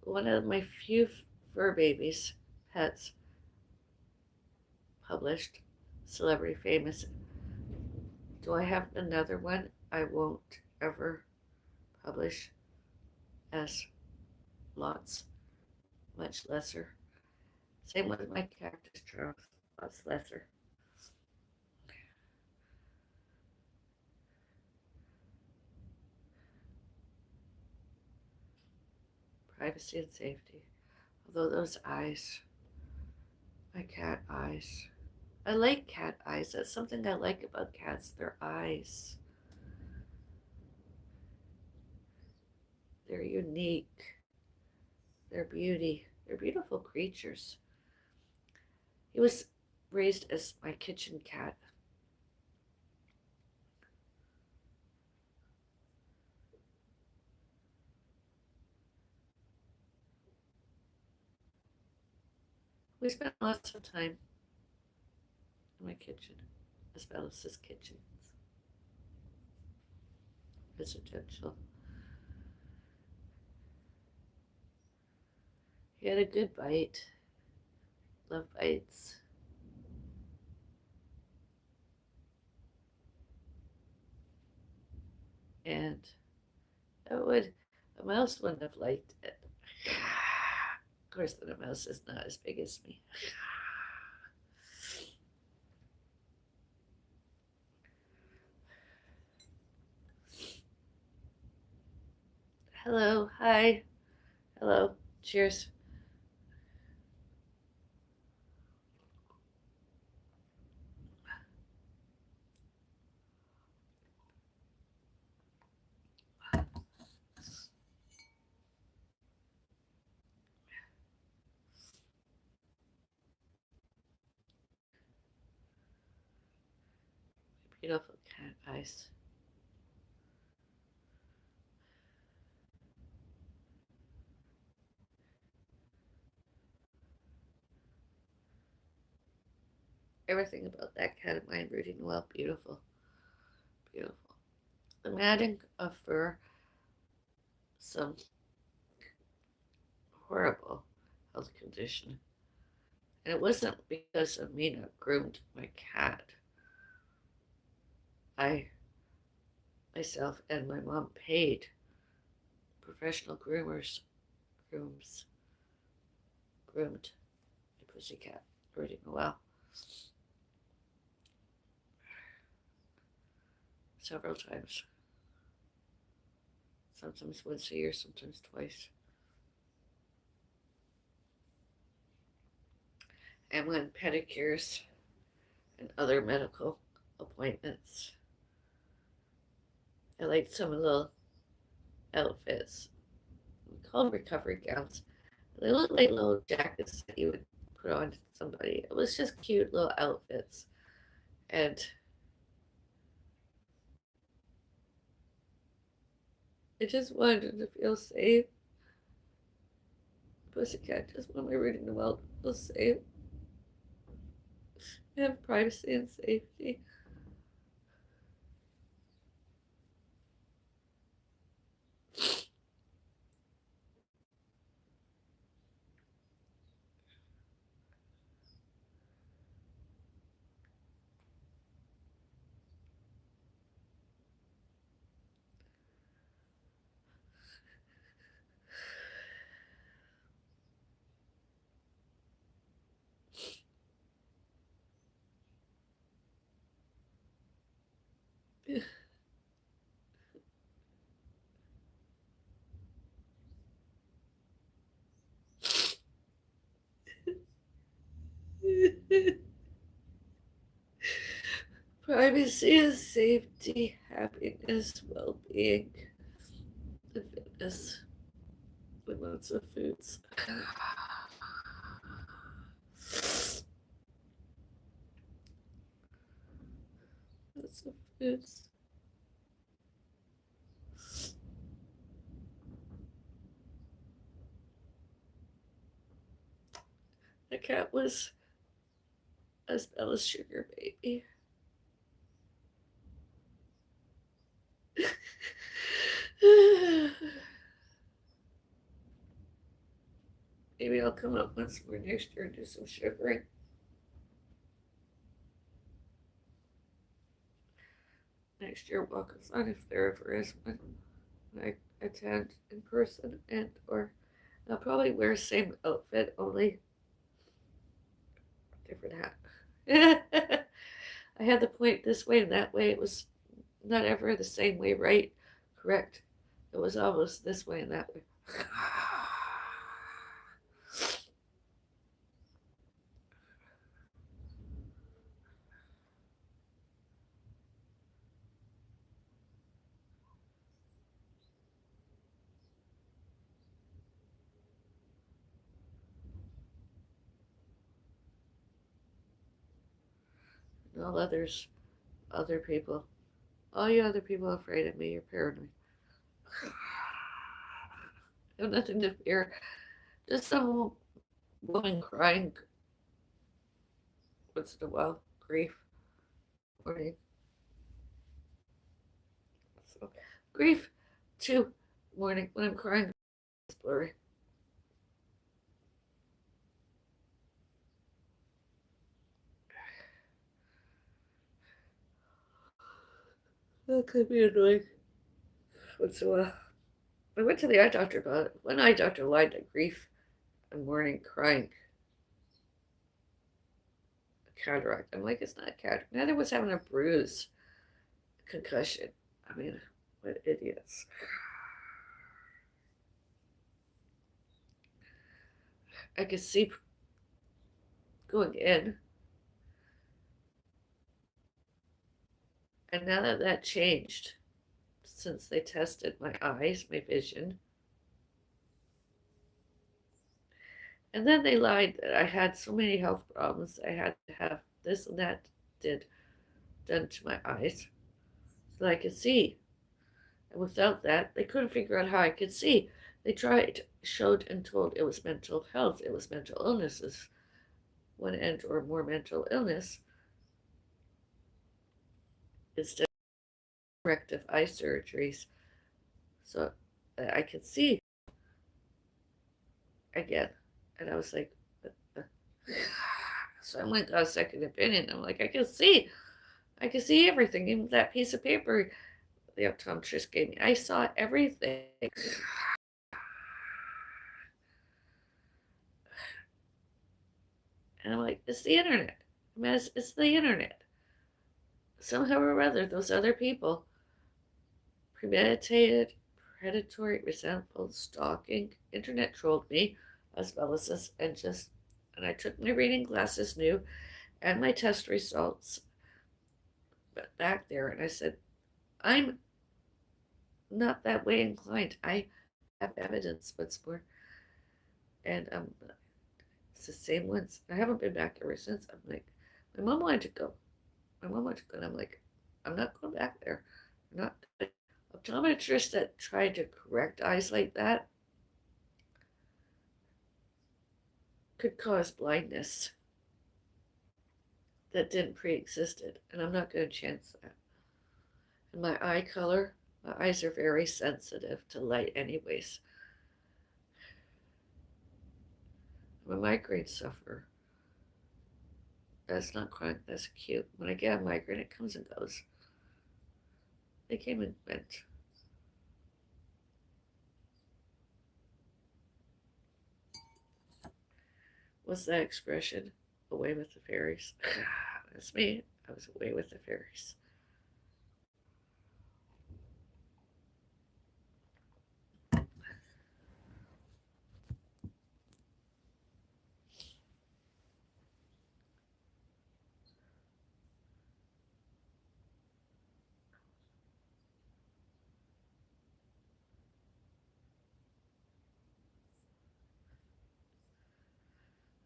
One of my few fur babies, pets, published, celebrity famous. Do I have another one? I won't ever publish, as lots, much lesser. Same with my cactus charms, lots lesser. Privacy and safety. Although those eyes, my cat eyes. I like cat eyes. That's something I like about cats, their eyes. They're unique. They're beauty. They're beautiful creatures. He was raised as my kitchen cat. We spent lots of time in my kitchen, as Bellis' kitchens. Residential. He had a good bite. Love bites. And a mouse wouldn't have liked it. Of course, then a mouse is not as big as me. Hello, hi, hello, cheers. Beautiful cat eyes. Everything about that cat of mine, Rudy Noel, beautiful, beautiful. I'm adding a fur, some horrible health condition. And it wasn't because of me not groomed my cat. I myself and my mom paid professional groomed my pussycat, Rudy Noel, several times. Sometimes once a year, sometimes twice. And when pedicures and other medical appointments, I like some of the little outfits. We call them recovery gowns. They look like little jackets that you would put on somebody. It was just cute little outfits. And I just wanted to feel safe. Pussycat just wanted my reading the world to feel safe. Have privacy and safety. Privacy and safety, happiness, well being, and fitness with lots of foods. Oops. The cat was as Bella's sugar baby. Maybe I'll come up once more next year and do some sugaring. Next year, walk-a-thon if there ever is one. I attend in person, and or I'll probably wear the same outfit, only different hat. I had the point this way and that way. It was not ever the same way, right? Correct. It was almost this way and that way. And all other people, all you other people are afraid of me. You're paranoid. I have nothing to fear. Just some woman crying once in a while. Grief. Morning. So, grief, too. Morning when I'm crying. It's blurry. That could be annoying. Once in a while. I went to the eye doctor about it. One eye doctor lied to grief and morning crying. A cataract. I'm like, it's not a cataract. Neither was having a bruise. Concussion. I mean, what idiots. I could see going in. And now that that changed, since they tested my eyes, my vision, and then they lied that I had so many health problems. I had to have this and that done to my eyes so that I could see. And without that, they couldn't figure out how I could see. They tried, showed, and told it was mental health, it was mental illnesses, one end or more mental illness, instead of corrective eye surgeries, so that I could see again. And I was like, so I went got a second opinion. I'm like, I can see everything, even that piece of paper the optometrist gave me. I saw everything. And I'm like, it's the internet. I mean, it's the internet. Somehow or other, those other people, premeditated, predatory, resentful, stalking, internet trolled me, as well as this, and I took my reading glasses new and my test results back there, and I said, I'm not that way inclined. I have evidence, what's more, and it's the same ones. I haven't been back ever since. I'm like, my mom wanted to go. My mom wanted to go, and I'm like, I'm not going back there. I'm not. Optometrists that tried to correct eyes like that could cause blindness that didn't pre-existed, and I'm not going to chance that. And my eye color, my eyes are very sensitive to light, anyways. I'm a migraine sufferer. That's not chronic, that's acute. When I get a migraine, it comes and goes. They came and went. What's that expression? Away with the fairies. That's me. I was away with the fairies.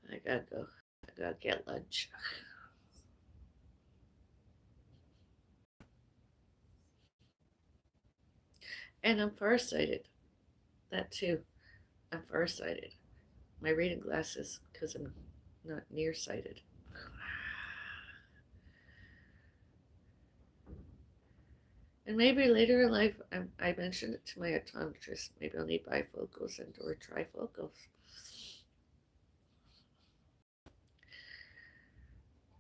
I gotta go. I gotta get lunch. And I'm farsighted. That too. I'm farsighted. My reading glasses, because I'm not nearsighted. And maybe later in life, I mentioned it to my optometrist. Maybe I'll need bifocals and or trifocals.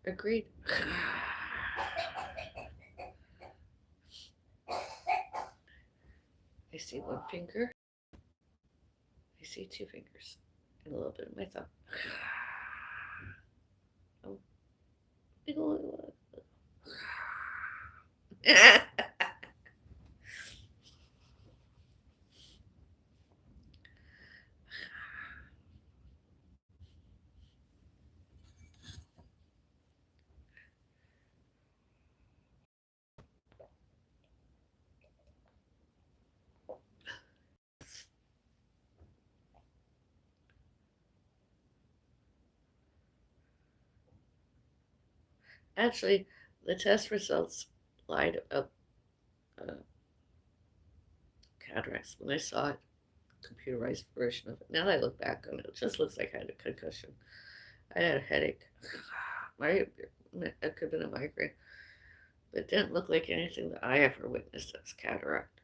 Agreed. I see one finger. I see two fingers. And a little bit of my thumb. Oh, big old one. Actually, the test results lied about uh, cataracts when I saw it, computerized version of it. Now that I look back on it, it just looks like I had a concussion. I had a headache. It could have been a migraine, but it didn't look like anything that I ever witnessed as cataract.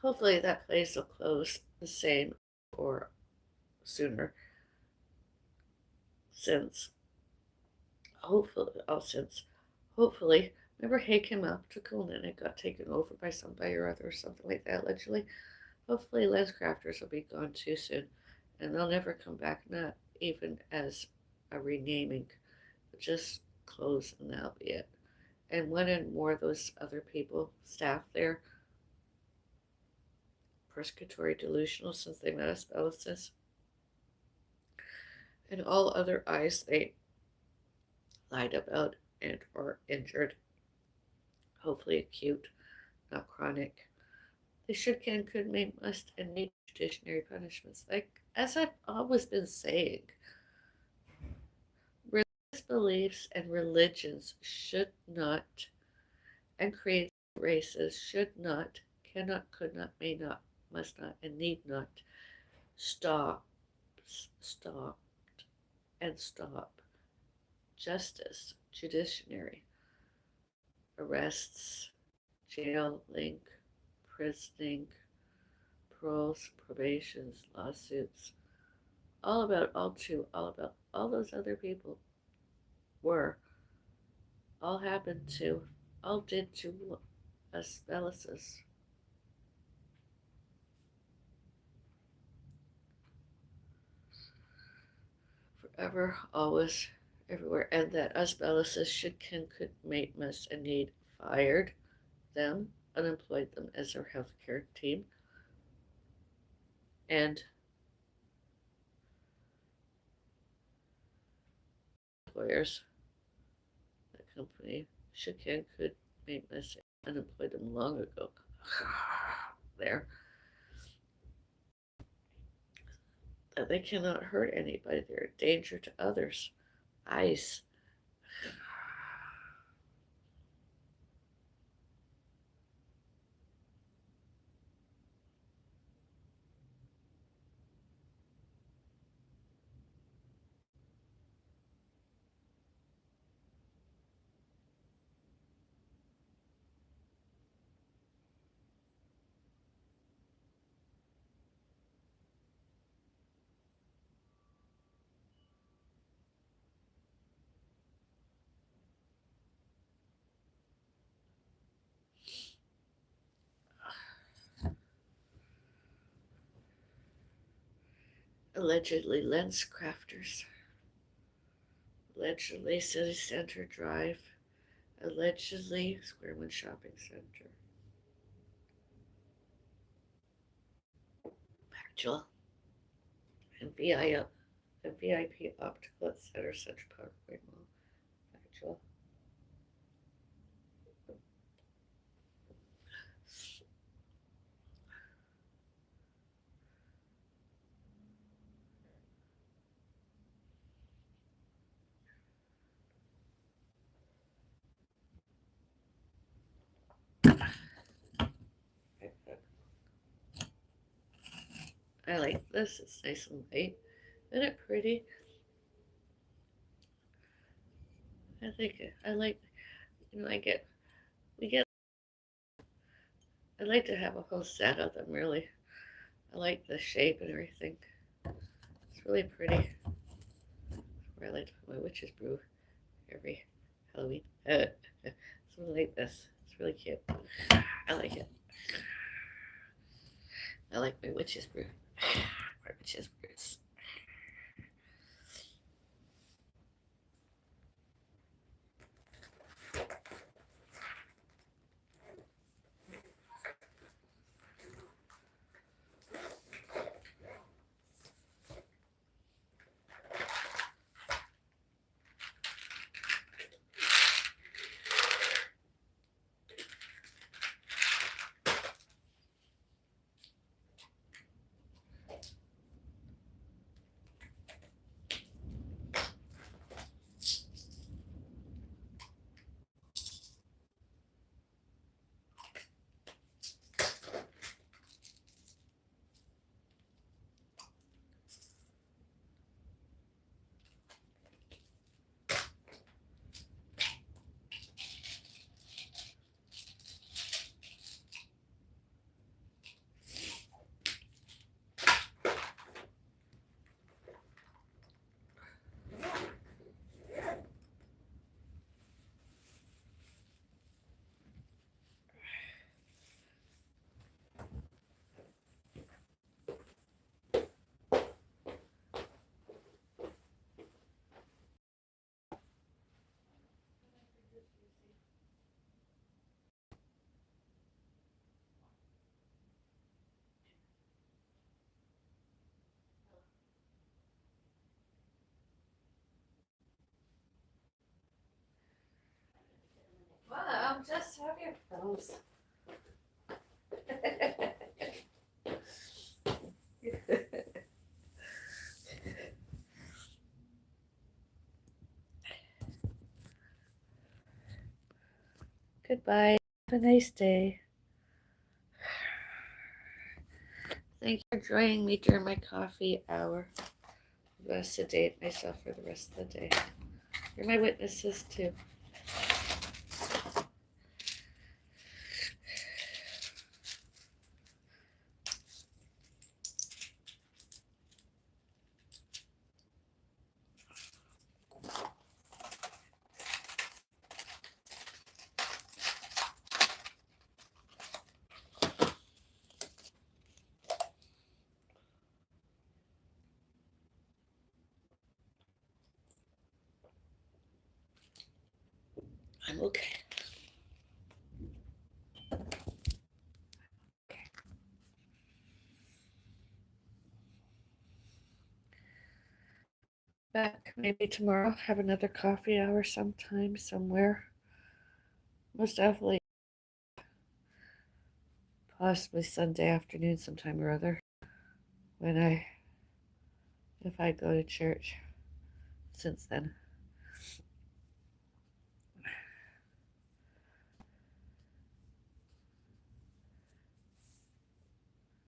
Hopefully, that place will close the same or sooner, since hopefully, remember Hay came optical and it got taken over by somebody or other or something like that allegedly. Hopefully, lens crafters will be gone too soon, and they'll never come back. Not even as a renaming, but just close and that'll be it. And one and more of those other people, staff there, prescriptory delusional since they met us, Bellis, and all other eyes they lied about and or injured, hopefully acute, not chronic. They should, can, could, may, must, and need judiciary punishments. Like, as I've always been saying, religious beliefs and religions should not, and creed races should not, cannot, could not, may not, must not, and need not stop, stop, and stop justice, judiciary, arrests, jailing, prisoning, paroles, probations, lawsuits, all about all those other people were, all happened to, all did to us Bellises. Forever, always, everywhere, and that us Bellises should, can, could, may, must, and need fired them, unemployed them as our healthcare team, and employers, the company should, can, could, may, must, unemployed them long ago. There, that they cannot hurt anybody. They're a danger to others. Ice. Allegedly lens crafters. Allegedly City Center Drive. Allegedly Square Shopping Center. Factual. And VIO. the VIP Optical at Central Parkway Mall. Actual. I like this. It's nice and light. Isn't it pretty? I think I like. I get. We get. I like to have a whole set of them. Really, I like the shape and everything. It's really pretty. Where I like to put my witch's brew every Halloween. Something like this. It's really cute. I like it. I like my witch's brew. My witch's brews. Mom, just have your pills. Goodbye. Have a nice day. Thank you for joining me during my coffee hour. I'm going to sedate myself for the rest of the day. You're my witnesses, too. I'm okay. Back maybe tomorrow. Have another coffee hour sometime, somewhere. Most definitely. Possibly Sunday afternoon, sometime or other. If I go to church. Since then.